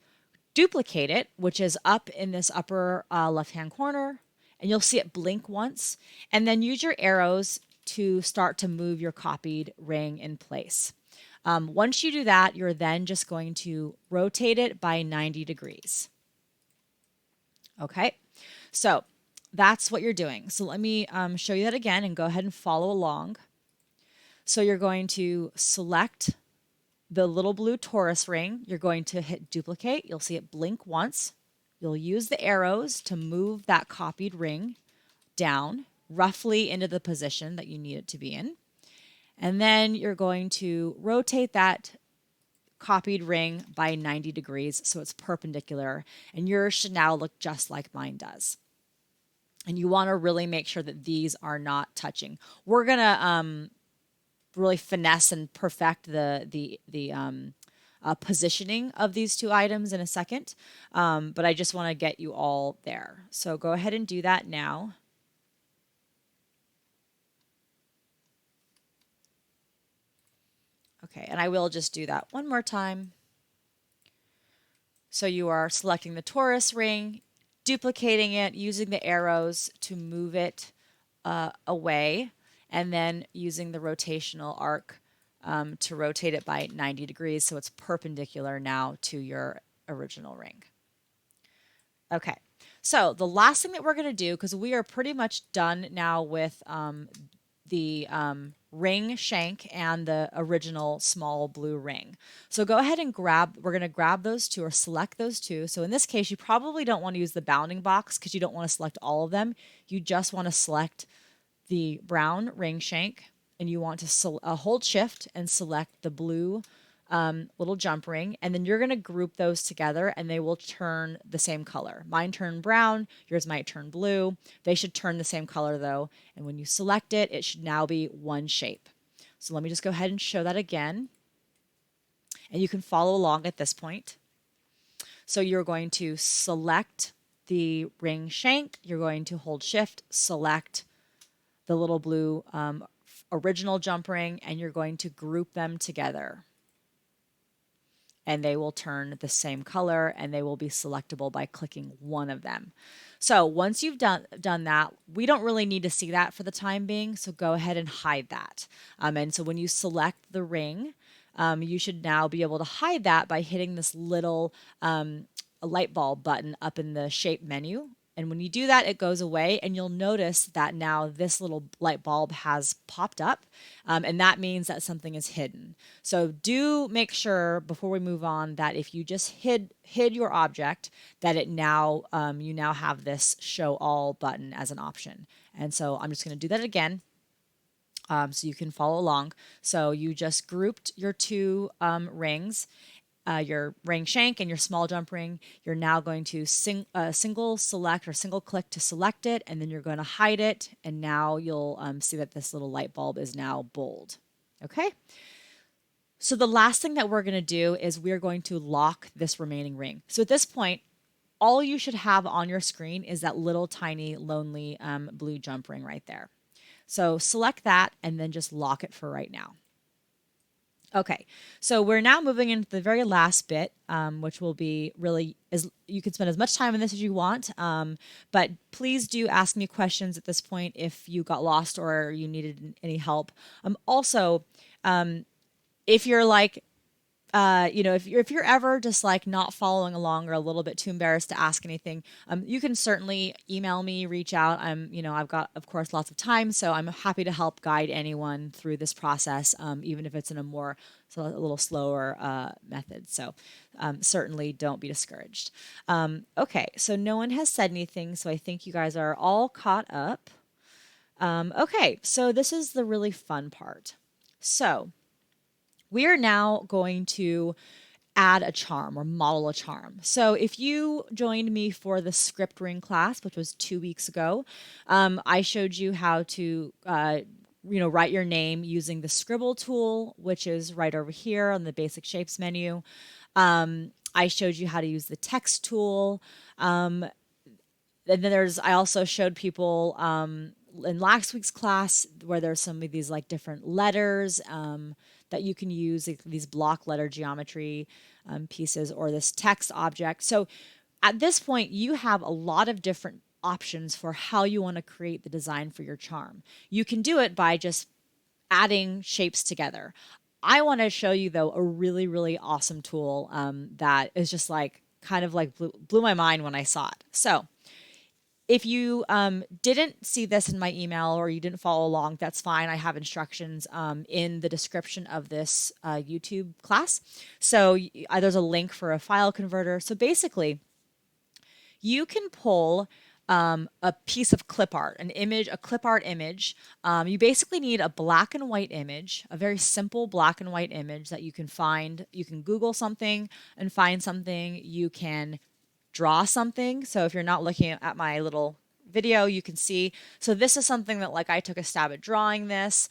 duplicate it, which is up in this upper left-hand corner, and you'll see it blink once, and then use your arrows to start to move your copied ring in place. Once you do that, you're then just going to rotate it by 90 degrees. Okay, so that's what you're doing. So let me show you that again and go ahead and follow along. So you're going to select the little blue torus ring. You're going to hit duplicate. You'll see it blink once. You'll use the arrows to move that copied ring down roughly into the position that you need it to be in. And then you're going to rotate that copied ring by 90 degrees so it's perpendicular, and yours should now look just like mine does. And you want to really make sure that these are not touching. We're going to really finesse and perfect the positioning of these two items in a second, but I just want to get you all there. So go ahead and do that now. Okay, and I will just do that one more time. So you are selecting the torus ring, duplicating it, using the arrows to move it away, and then using the rotational arc to rotate it by 90 degrees so it's perpendicular now to your original ring. Okay, so the last thing that we're going to do, because we are pretty much done now with the ring shank and the original small blue ring. So go ahead and we're going to grab those two or select those two. So in this case, you probably don't want to use the bounding box because you don't want to select all of them. You just want to select the brown ring shank, and you want to hold shift and select the blue little jump ring, and then you're going to group those together and they will turn the same color. Mine turned brown, yours might turn blue. They should turn the same color though, and when you select it, it should now be one shape. So let me just go ahead and show that again, and you can follow along at this point. So you're going to select the ring shank, you're going to hold shift, select the little blue original jump ring, and you're going to group them together. and they will turn the same color and they will be selectable by clicking one of them. So once you've done that, we don't really need to see that for the time being, so go ahead and hide that. And so when you select the ring, you should now be able to hide that by hitting this little a light bulb button up in the shape menu. And when you do that, it goes away, and you'll notice that now this little light bulb has popped up, and that means that something is hidden. So do make sure before we move on that if you just hid your object, that it now you now have this show all button as an option. And so I'm just going to do that again. So you can follow along. So you just grouped your two rings, your ring shank and your small jump ring. You're now going to single select or single click to select it, and then you're going to hide it. And now you'll see that this little light bulb is now bold. Okay. So the last thing that we're going to do is we're going to lock this remaining ring. So at this point, all you should have on your screen is that little tiny lonely blue jump ring right there. So select that and then just lock it for right now. Okay, so we're now moving into the very last bit, which will be really, you can spend as much time on this as you want, but please do ask me questions at this point if you got lost or you needed any help. Also, if you're like, if you're ever just like not following along or a little bit too embarrassed to ask anything, you can certainly email me, reach out. I've got, of course, lots of time, so I'm happy to help guide anyone through this process, even if it's in a little slower method. So certainly don't be discouraged. Okay, so no one has said anything, so I think you guys are all caught up. Okay, so this is the really fun part. So we are now going to add a charm or model a charm. So if you joined me for the script ring class, which was 2 weeks ago, I showed you how to write your name using the scribble tool, which is right over here on the basic shapes menu. I showed you how to use the text tool. And then I also showed people in last week's class where there's some of these like different letters that you can use, like these block letter geometry pieces or this text object. So at this point, you have a lot of different options for how you want to create the design for your charm. You can do it by just adding shapes together. I want to show you, though, a really, really awesome tool that is just like kind of like blew my mind when I saw it. So if you didn't see this in my email or you didn't follow along, that's fine. I have instructions in the description of this YouTube class. So there's a link for a file converter. So basically, you can pull a piece of clip art, a clip art image. You basically need a black and white image, a very simple black and white image that you can find. You can Google something and find something. You can draw something. So if you're not looking at my little video, you can see. So this is something that like I took a stab at drawing this.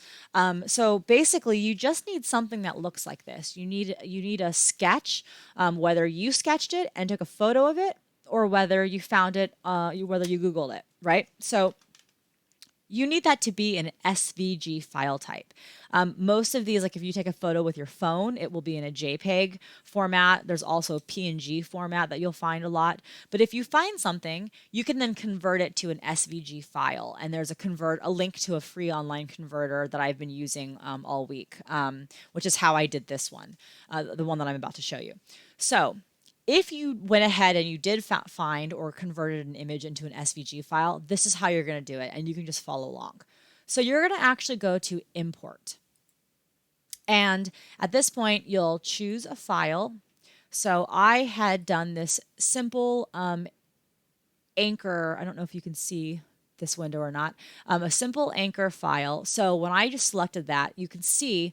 So basically you just need something that looks like this. You need a sketch, whether you sketched it and took a photo of it or whether you found it, whether you Googled it, right? So you need that to be an SVG file type. Most of these, like if you take a photo with your phone, it will be in a JPEG format. There's also a PNG format that you'll find a lot. But if you find something, you can then convert it to an SVG file. And there's a link to a free online converter that I've been using all week, which is how I did this one, the one that I'm about to show you. So if you went ahead and you did find or converted an image into an SVG file, this is how you're going to do it, and you can just follow along. So you're going to actually go to Import. And at this point, you'll choose a file. So I had done this simple anchor. I don't know if you can see this window or not. A simple anchor file. So when I just selected that, you can see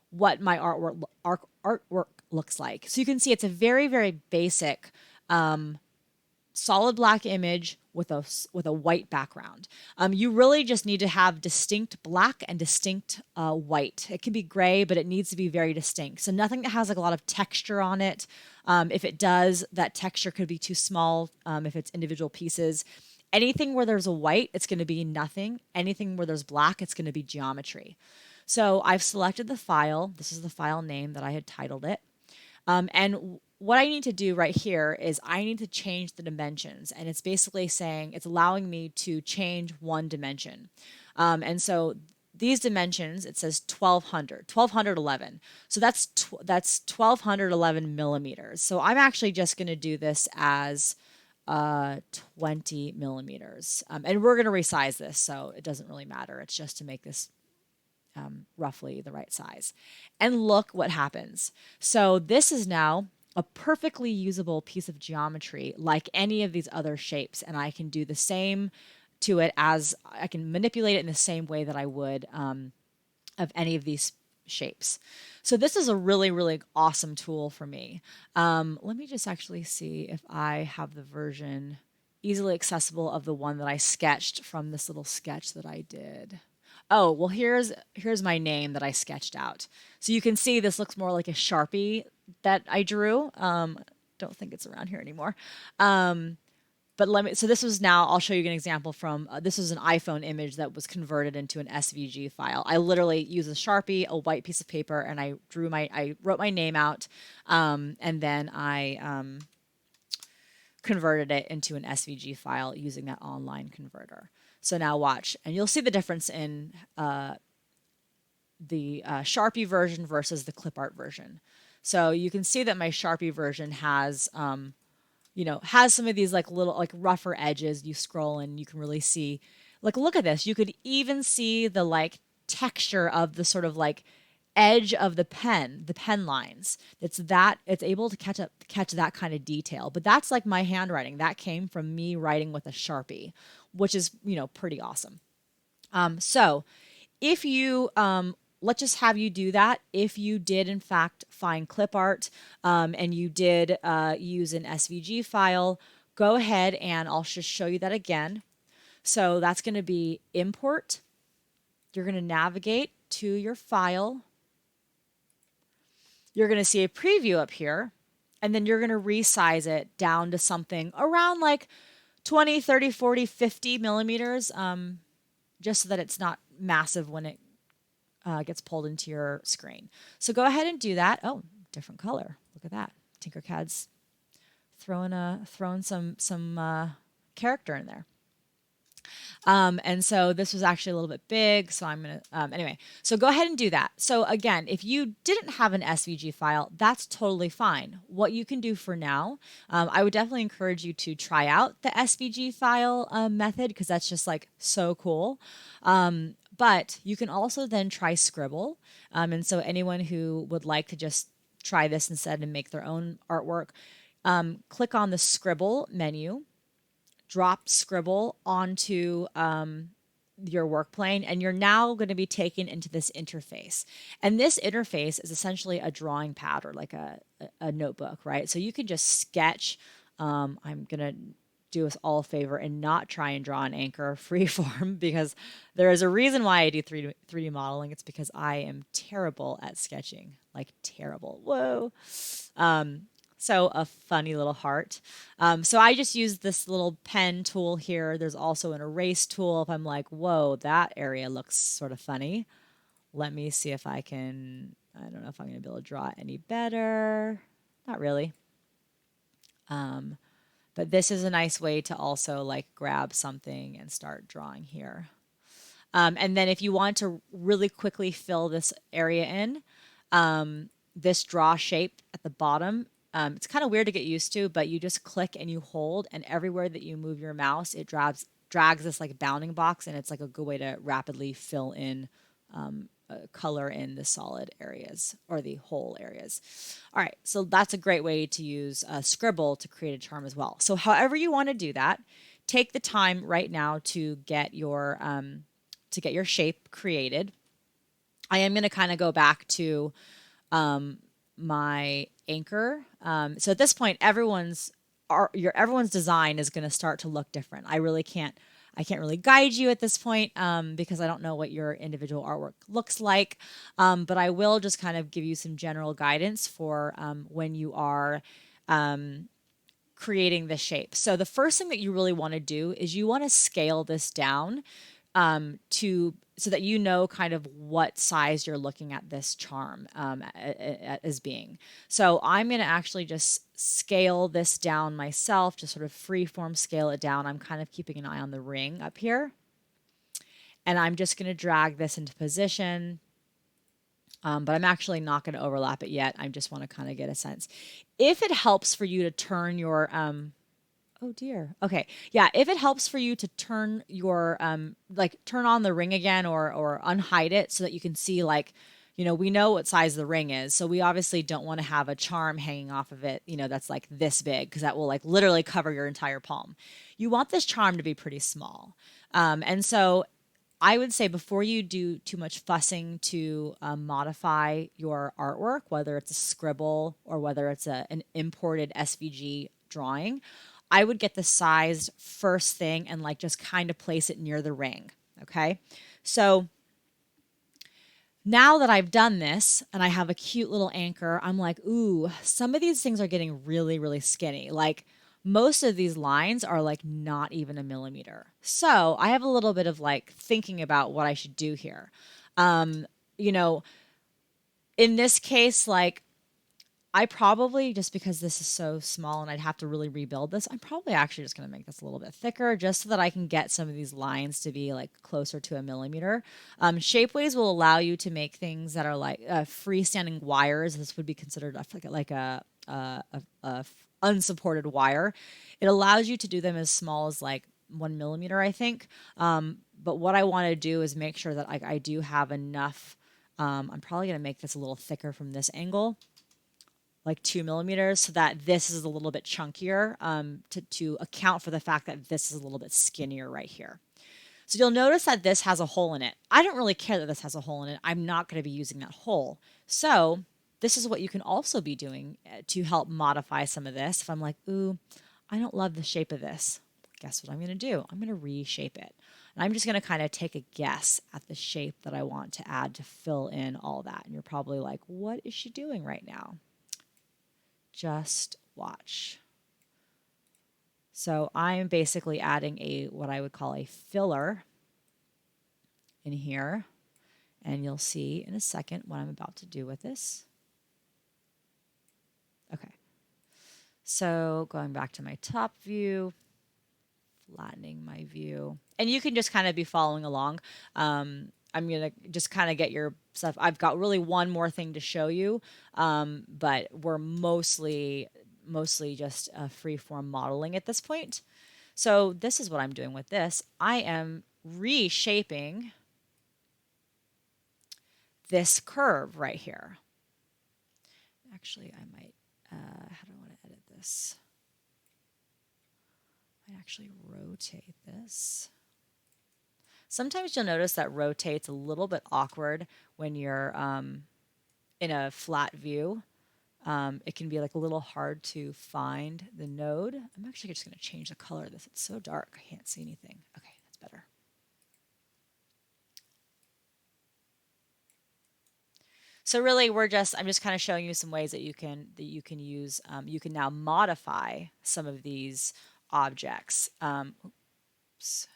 what my artwork looks like. So you can see it's a very, very basic solid black image with a white background. You really just need to have distinct black and distinct white. It can be gray, but it needs to be very distinct. So nothing that has like a lot of texture on it. If it does, that texture could be too small if it's individual pieces. Anything where there's a white, it's going to be nothing. Anything where there's black, it's going to be geometry. So I've selected the file. This is the file name that I had titled it. And what I need to do right here is I need to change the dimensions. And it's basically saying it's allowing me to change one dimension. And so these dimensions, it says 1211. So that's 1211 millimeters. So I'm actually just going to do this as 20 millimeters. And we're going to resize this, so it doesn't really matter. It's just to make this roughly the right size. And look what happens. So this is now a perfectly usable piece of geometry like any of these other shapes. And I can do the same to it as I can manipulate it in the same way that I would of any of these shapes. So this is a really, really awesome tool for me. Let me just actually see if I have the version easily accessible of the one that I sketched from this little sketch that I did. Oh, well, here's my name that I sketched out. So you can see this looks more like a Sharpie that I drew. Don't think it's around here anymore. But so this was now, I'll show you an example from, this was an iPhone image that was converted into an SVG file. I literally used a Sharpie, a white piece of paper, and I wrote my name out, and then I converted it into an SVG file using that online converter. So now watch, and you'll see the difference in the Sharpie version versus the clip art version. So you can see that my Sharpie version has has some of these like little like rougher edges. You scroll and you can really see, like, look at this. You could even see the like texture of the sort of like edge of the pen lines. It's able to catch that kind of detail. But that's like my handwriting. That came from me writing with a Sharpie, which is, pretty awesome. So if you let's just have you do that. If you did, in fact, find clip art and you did use an SVG file, go ahead and I'll just show you that again. So that's going to be import. You're going to navigate to your file. You're going to see a preview up here, and then you're going to resize it down to something around like 20, 30, 40, 50 millimeters, just so that it's not massive when it gets pulled into your screen. So go ahead and do that. Oh, different color. Look at that. Tinkercad's throwing some character in there. And so this was actually a little bit big, so I'm going to, anyway, so go ahead and do that. So again, if you didn't have an SVG file, that's totally fine. What you can do for now, I would definitely encourage you to try out the SVG file method, because that's just like so cool. But you can also then try Scribble. And so anyone who would like to just try this instead and make their own artwork, click on the Scribble menu, drop Scribble onto your work plane, and you're now going to be taken into this interface. And this interface is essentially a drawing pad or like a notebook, right? So you can just sketch. I'm going to do us all a favor and not try and draw an anchor freeform, because there is a reason why I do 3D modeling. It's because I am terrible at sketching, like terrible. Whoa. So a funny little heart. So I just use this little pen tool here. There's also an erase tool. If I'm like, whoa, that area looks sort of funny. Let me see if I can, I don't know if I'm going to be able to draw it any better. Not really. But this is a nice way to also like grab something and start drawing here. And then if you want to really quickly fill this area in, this draw shape at the bottom, it's kind of weird to get used to, but you just click and you hold, and everywhere that you move your mouse, it drags this like bounding box, and it's like a good way to rapidly fill in color in the solid areas or the whole areas. All right, so that's a great way to use Scribble to create a charm as well. So however you want to do that, take the time right now to get your shape created. I am going to kind of go back to my anchor. So at this point, everyone's design is going to start to look different. I can't really guide you at this point because I don't know what your individual artwork looks like. But I will just kind of give you some general guidance for when you are creating the shape. So the first thing that you really want to do is you want to scale this down so that you know kind of what size you're looking at this charm as being. So I'm going to actually just scale this down myself, just sort of freeform scale it down. I'm kind of keeping an eye on the ring up here. And I'm just going to drag this into position. But I'm actually not going to overlap it yet. I just want to kind of get a sense. If it helps for you to turn your oh dear. Okay. Yeah, if it helps for you to turn your like turn on the ring again or unhide it so that you can see, like, we know what size the ring is. So we obviously don't want to have a charm hanging off of it, that's like this big, because that will like literally cover your entire palm. You want this charm to be pretty small. And so I would say before you do too much fussing to modify your artwork, whether it's a scribble or whether it's an imported SVG drawing, I would get the size first thing and like just kind of place it near the ring. Okay. So now that I've done this and I have a cute little anchor, I'm like, ooh, some of these things are getting really, really skinny. Like most of these lines are like not even a millimeter. So I have a little bit of like thinking about what I should do here. You know, in this case, like I probably, just because this is so small and I'd have to really rebuild this, I'm probably actually just going to make this a little bit thicker just so that I can get some of these lines to be like closer to a millimeter. Shapeways will allow you to make things that are like freestanding wires. This would be considered like a unsupported wire. It allows you to do them as small as like 1 millimeter, I think. But what I want to do is make sure that I do have enough. I'm probably going to make this a little thicker from this angle, like 2 millimeters, so that this is a little bit chunkier, to account for the fact that this is a little bit skinnier right here. So you'll notice that this has a hole in it. I don't really care that this has a hole in it. I'm not going to be using that hole. So this is what you can also be doing to help modify some of this. If I'm like, ooh, I don't love the shape of this, guess what I'm going to do? I'm going to reshape it. And I'm just going to kind of take a guess at the shape that I want to add to fill in all that. And you're probably like, what is she doing right now? Just watch. So I'm basically adding what I would call a filler in here. And you'll see in a second what I'm about to do with this. Okay. So going back to my top view, flattening my view. And you can just kind of be following along. I'm going to just kind of get your stuff. I've got really one more thing to show you, but we're mostly just free-form modeling at this point. So this is what I'm doing with this. I am reshaping this curve right here. Actually, I might, how do I want to edit this? I might actually rotate this. Sometimes you'll notice that rotate's a little bit awkward when you're in a flat view. It can be like a little hard to find the node. I'm actually just going to change the color of this. It's so dark, I can't see anything. Okay, that's better. So really, I'm just kind of showing you some ways that you can use. You can now modify some of these objects. Oops.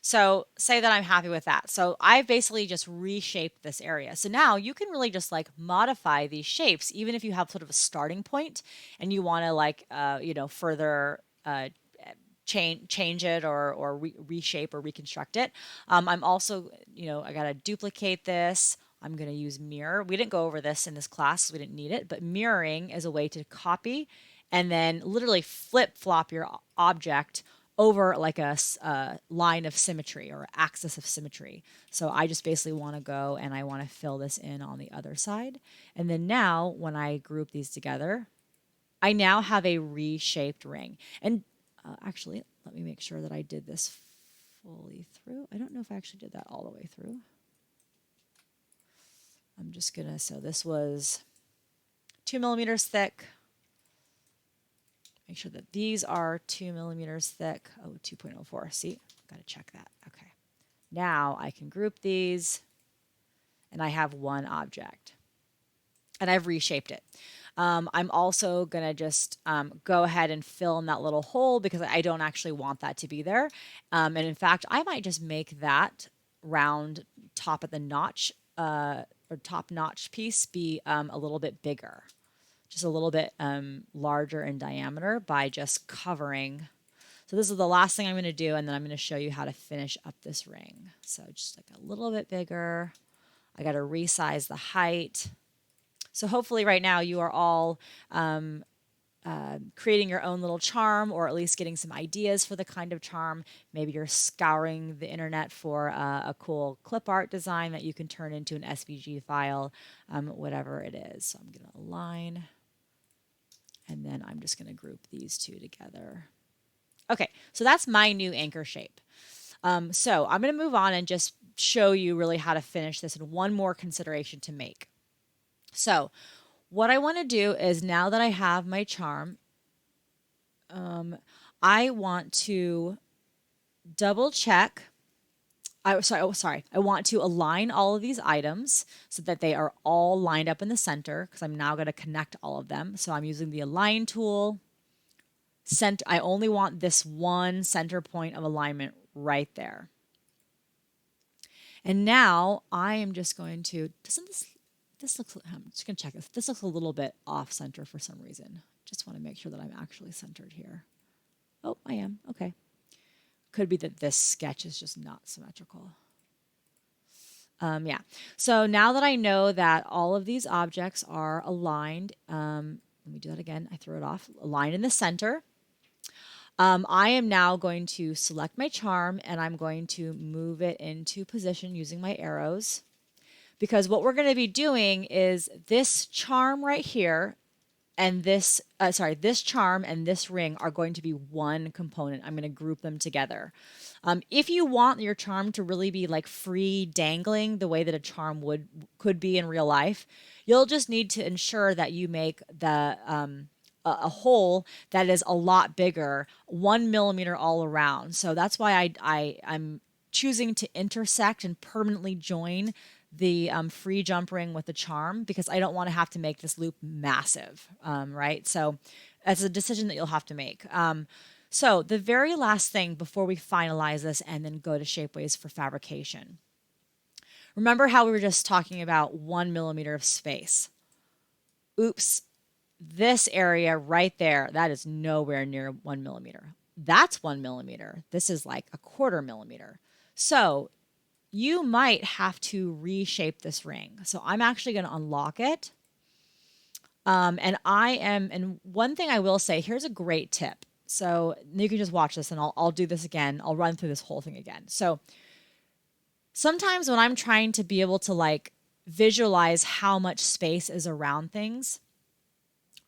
So say that I'm happy with that. So I basically just reshaped this area. So now you can really just like modify these shapes, even if you have sort of a starting point and you want to like, further change it or reshape or reconstruct it. I'm also, I got to duplicate this. I'm going to use mirror. We didn't go over this in this class, so we didn't need it, but mirroring is a way to copy and then literally flip flop your object over like a line of symmetry or axis of symmetry. So I just basically want to go and I want to fill this in on the other side. And then now when I group these together, I now have a reshaped ring. And actually, let me make sure that I did this fully through. I don't know if I actually did that all the way through. I'm just going to, so this was 2 millimeters thick. Make sure that these are 2 millimeters thick. Oh, 2.04. See, got to check that. Okay. Now I can group these and I have one object and I've reshaped it. I'm also going to just go ahead and fill in that little hole because I don't actually want that to be there. And in fact, I might just make that round top of the notch or top notch piece be a little bit bigger, just a little bit larger in diameter by just covering. So this is the last thing I'm going to do, and then I'm going to show you how to finish up this ring. So just like a little bit bigger. I got to resize the height. So hopefully right now you are all creating your own little charm, or at least getting some ideas for the kind of charm. Maybe you're scouring the internet for a cool clip art design that you can turn into an SVG file, whatever it is. So I'm going to align, and then I'm just going to group these two together. Okay, so that's my new anchor shape. So I'm going to move on and just show you really how to finish this, and one more consideration to make. So what I want to do is, now that I have my charm, I want to double check. I want to align all of these items so that they are all lined up in the center, because I'm now going to connect all of them. So I'm using the align tool. I only want this one center point of alignment right there. And now I am just going to, this looks, I'm just going to check this. This looks a little bit off center for some reason. Just want to make sure that I'm actually centered here. Oh, I am. Okay. Could be that this sketch is just not symmetrical. Yeah. So now that I know that all of these objects are aligned, let me do that again. I threw it off. Aligned in the center. I am now going to select my charm, and I'm going to move it into position using my arrows, because what we're going to be doing is this charm right here and this charm and this ring are going to be one component. I'm going to group them together. If you want your charm to really be like free dangling the way that a charm could be in real life, you'll just need to ensure that you make the a hole that is a lot bigger, 1 millimeter all around. So that's why I'm choosing to intersect and permanently join the free jump ring with the charm, because I don't want to have to make this loop massive, right? So that's a decision that you'll have to make. So the very last thing before we finalize this and then go to Shapeways for fabrication. Remember how we were just talking about 1 millimeter of space? Oops, this area right there, that is nowhere near 1 millimeter. That's 1 millimeter. This is like a 1/4 millimeter. So you might have to reshape this ring. So I'm actually going to unlock it. And one thing I will say, here's a great tip. So you can just watch this, and I'll do this again. I'll run through this whole thing again. So sometimes when I'm trying to be able to like visualize how much space is around things,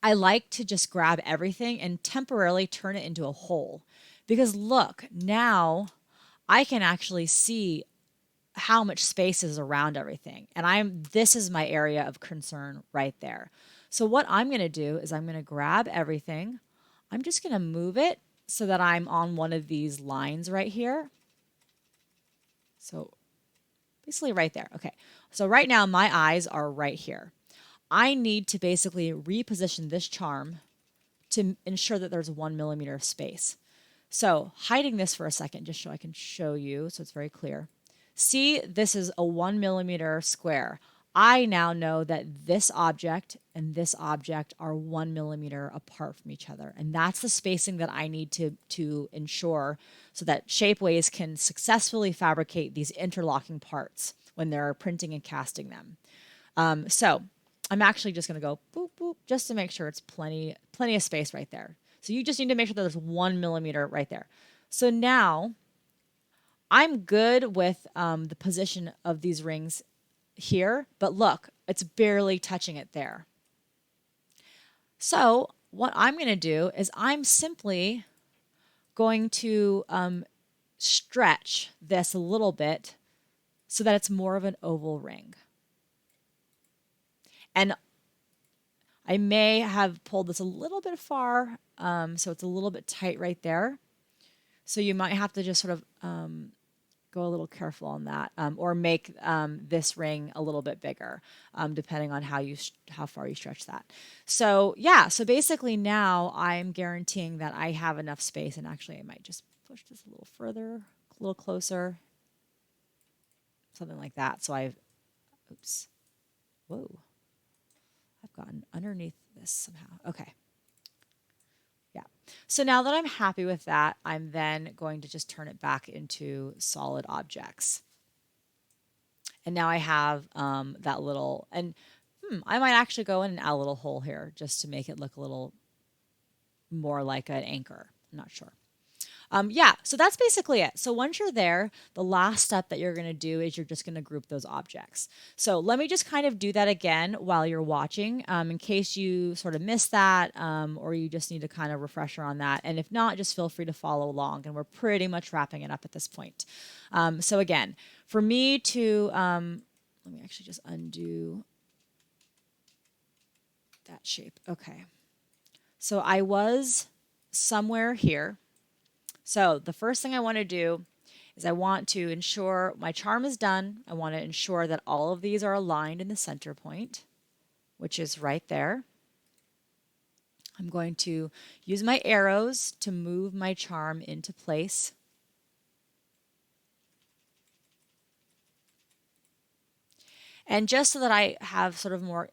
I like to just grab everything and temporarily turn it into a hole. Because look, now I can actually see how much space is around everything. And this is my area of concern right there. So what I'm going to do is I'm going to grab everything. I'm just going to move it so that I'm on one of these lines right here. So basically right there. Okay. So right now my eyes are right here. I need to basically reposition this charm to ensure that there's 1 millimeter of space. So hiding this for a second, just so I can show you so it's very clear. See, this is a 1 millimeter square. I now know that this object and this object are 1 millimeter apart from each other. And that's the spacing that I need to ensure so that Shapeways can successfully fabricate these interlocking parts when they're printing and casting them. So I'm actually just going to go boop, boop, just to make sure it's plenty of space right there. So you just need to make sure that there's 1 millimeter right there. So now I'm good with the position of these rings here, but look, it's barely touching it there. So what I'm going to do is I'm simply going to stretch this a little bit so that it's more of an oval ring. And I may have pulled this a little bit far, so it's a little bit tight right there. So you might have to just sort of go a little careful on that, or make this ring a little bit bigger, depending on how far you stretch that. So yeah, so basically now I'm guaranteeing that I have enough space, and actually I might just push this a little further, a little closer, something like that. So oops, whoa, I've gotten underneath this somehow. Okay. Yeah. So now that I'm happy with that, I'm then going to just turn it back into solid objects. And now I have that little, and I might actually go in and add a little hole here just to make it look a little more like an anchor. I'm not sure. Yeah, so that's basically it. So once you're there, the last step that you're going to do is you're just going to group those objects. So let me just kind of do that again while you're watching, in case you sort of missed that, or you just need a kind of refresher on that. And if not, just feel free to follow along. And we're pretty much wrapping it up at this point. So again, for me to, let me actually just undo that shape. Okay. So I was somewhere here. So the first thing I want to do is I want to ensure my charm is done. I want to ensure that all of these are aligned in the center point, which is right there. I'm going to use my arrows to move my charm into place. And just so that I have sort of more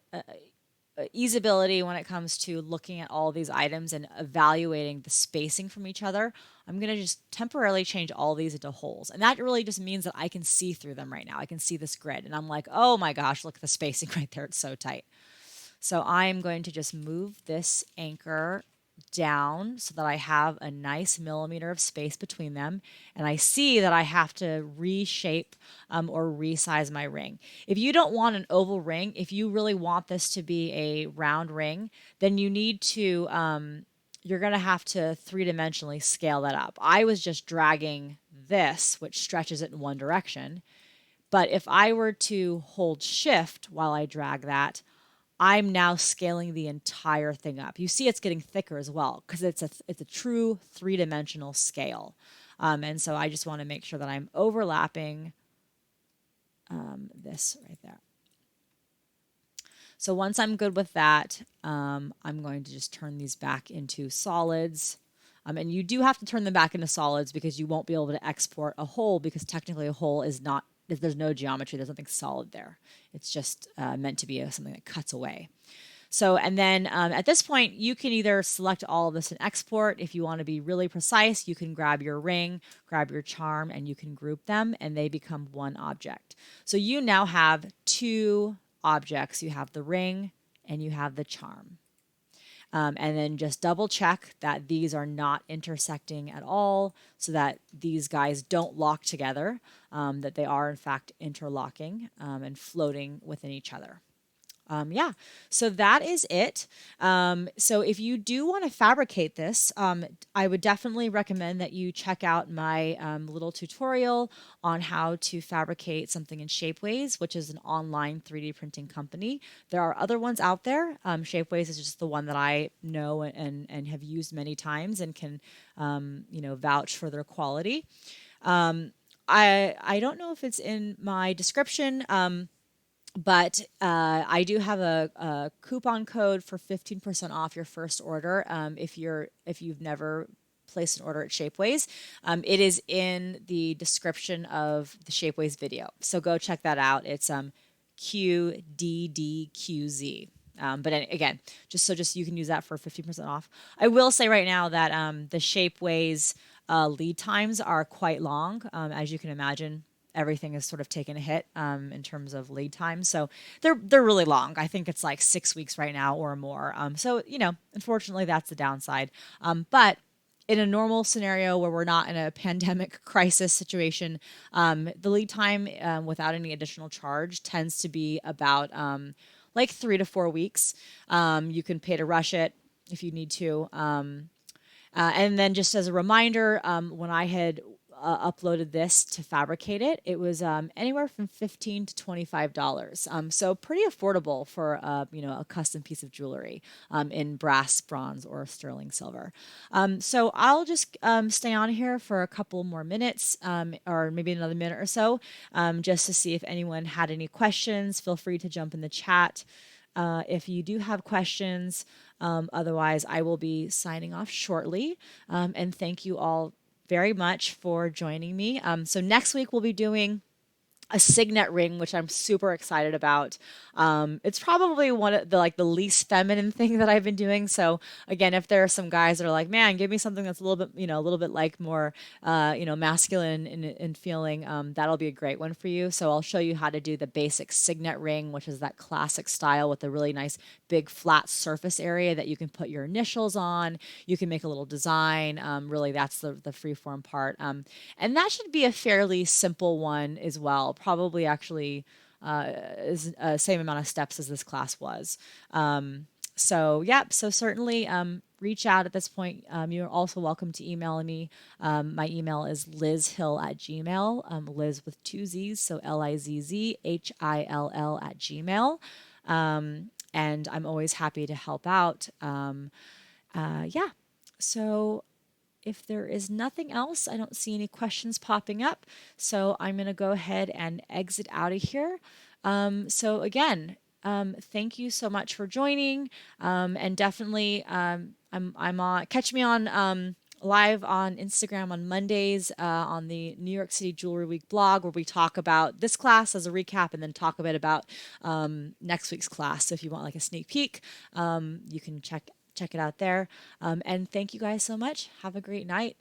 easeability when it comes to looking at all these items and evaluating the spacing from each other, I'm going to just temporarily change all these into holes. And that really just means that I can see through them right now. I can see this grid and I'm like, oh my gosh, look at the spacing right there. It's so tight. So I'm going to just move this anchor down so that I have a nice millimeter of space between them. And I see that I have to reshape or resize my ring. If you don't want an oval ring, if you really want this to be a round ring, then you need to, you're going to have to three-dimensionally scale that up. I was just dragging this, which stretches it in one direction. But if I were to hold shift while I drag that, I'm now scaling the entire thing up. You see it's getting thicker as well because it's a true three-dimensional scale. And so I just want to make sure that I'm overlapping this right there. So once I'm good with that, I'm going to just turn these back into solids. And you do have to turn them back into solids because you won't be able to export a hole because technically a hole is not, there's no geometry, there's nothing solid there. It's just meant to be something that cuts away. So, and then at this point, you can either select all of this and export. If you want to be really precise, you can grab your ring, grab your charm, and you can group them, and they become one object. So you now have two objects. You have the ring and you have the charm. And then just double check that these are not intersecting at all so that these guys don't lock together, that they are in fact interlocking and floating within each other. Yeah, so that is it. So if you do want to fabricate this, I would definitely recommend that you check out my little tutorial on how to fabricate something in Shapeways, which is an online 3D printing company. There are other ones out there. Shapeways is just the one that I know and have used many times and can, vouch for their quality. I don't know if it's in my description. But I do have a coupon code for 15% off your first order if you've never placed an order at Shapeways. It is in the description of the Shapeways video, so go check that out. It's QDDQZ. But again, just you can use that for 15% off. I will say right now that the Shapeways lead times are quite long, as you can imagine. Everything is sort of taken a hit in terms of lead time. So they're really long. I think it's like 6 weeks right now or more. So, unfortunately, that's the downside. But in a normal scenario where we're not in a pandemic crisis situation, the lead time without any additional charge tends to be about like 3 to 4 weeks. You can pay to rush it if you need to. And then just as a reminder, when I had uploaded this to fabricate it. It was anywhere from $15 to $25. So pretty affordable for a custom piece of jewelry in brass, bronze, or sterling silver. So I'll just stay on here for a couple more minutes, or maybe another minute or so, just to see if anyone had any questions. Feel free to jump in the chat if you do have questions. Otherwise, I will be signing off shortly. And thank you all very much for joining me. So next week we'll be doing a signet ring, which I'm super excited about. It's probably one of the least feminine thing that I've been doing. So again, if there are some guys that are like, man, give me something that's a little bit, a little bit like more, masculine in feeling, that'll be a great one for you. So I'll show you how to do the basic signet ring, which is that classic style with a really nice big flat surface area that you can put your initials on. You can make a little design. Really, that's the free form part. And that should be a fairly simple one as well. Probably actually is same amount of steps as this class was. So yeah, so certainly reach out at this point. You're also welcome to email me. My email is lizhill@gmail. Liz with two Z's, so LIZZHILL@gmail. And I'm always happy to help out. Yeah. So if there is nothing else, I don't see any questions popping up. So I'm going to go ahead and exit out of here. So again, thank you so much for joining. And definitely, I'm on. Catch me on live on Instagram on Mondays on the New York City Jewelry Week blog, where we talk about this class as a recap, and then talk a bit about next week's class. So if you want like a sneak peek, you can check it out there. And thank you guys so much. Have a great night.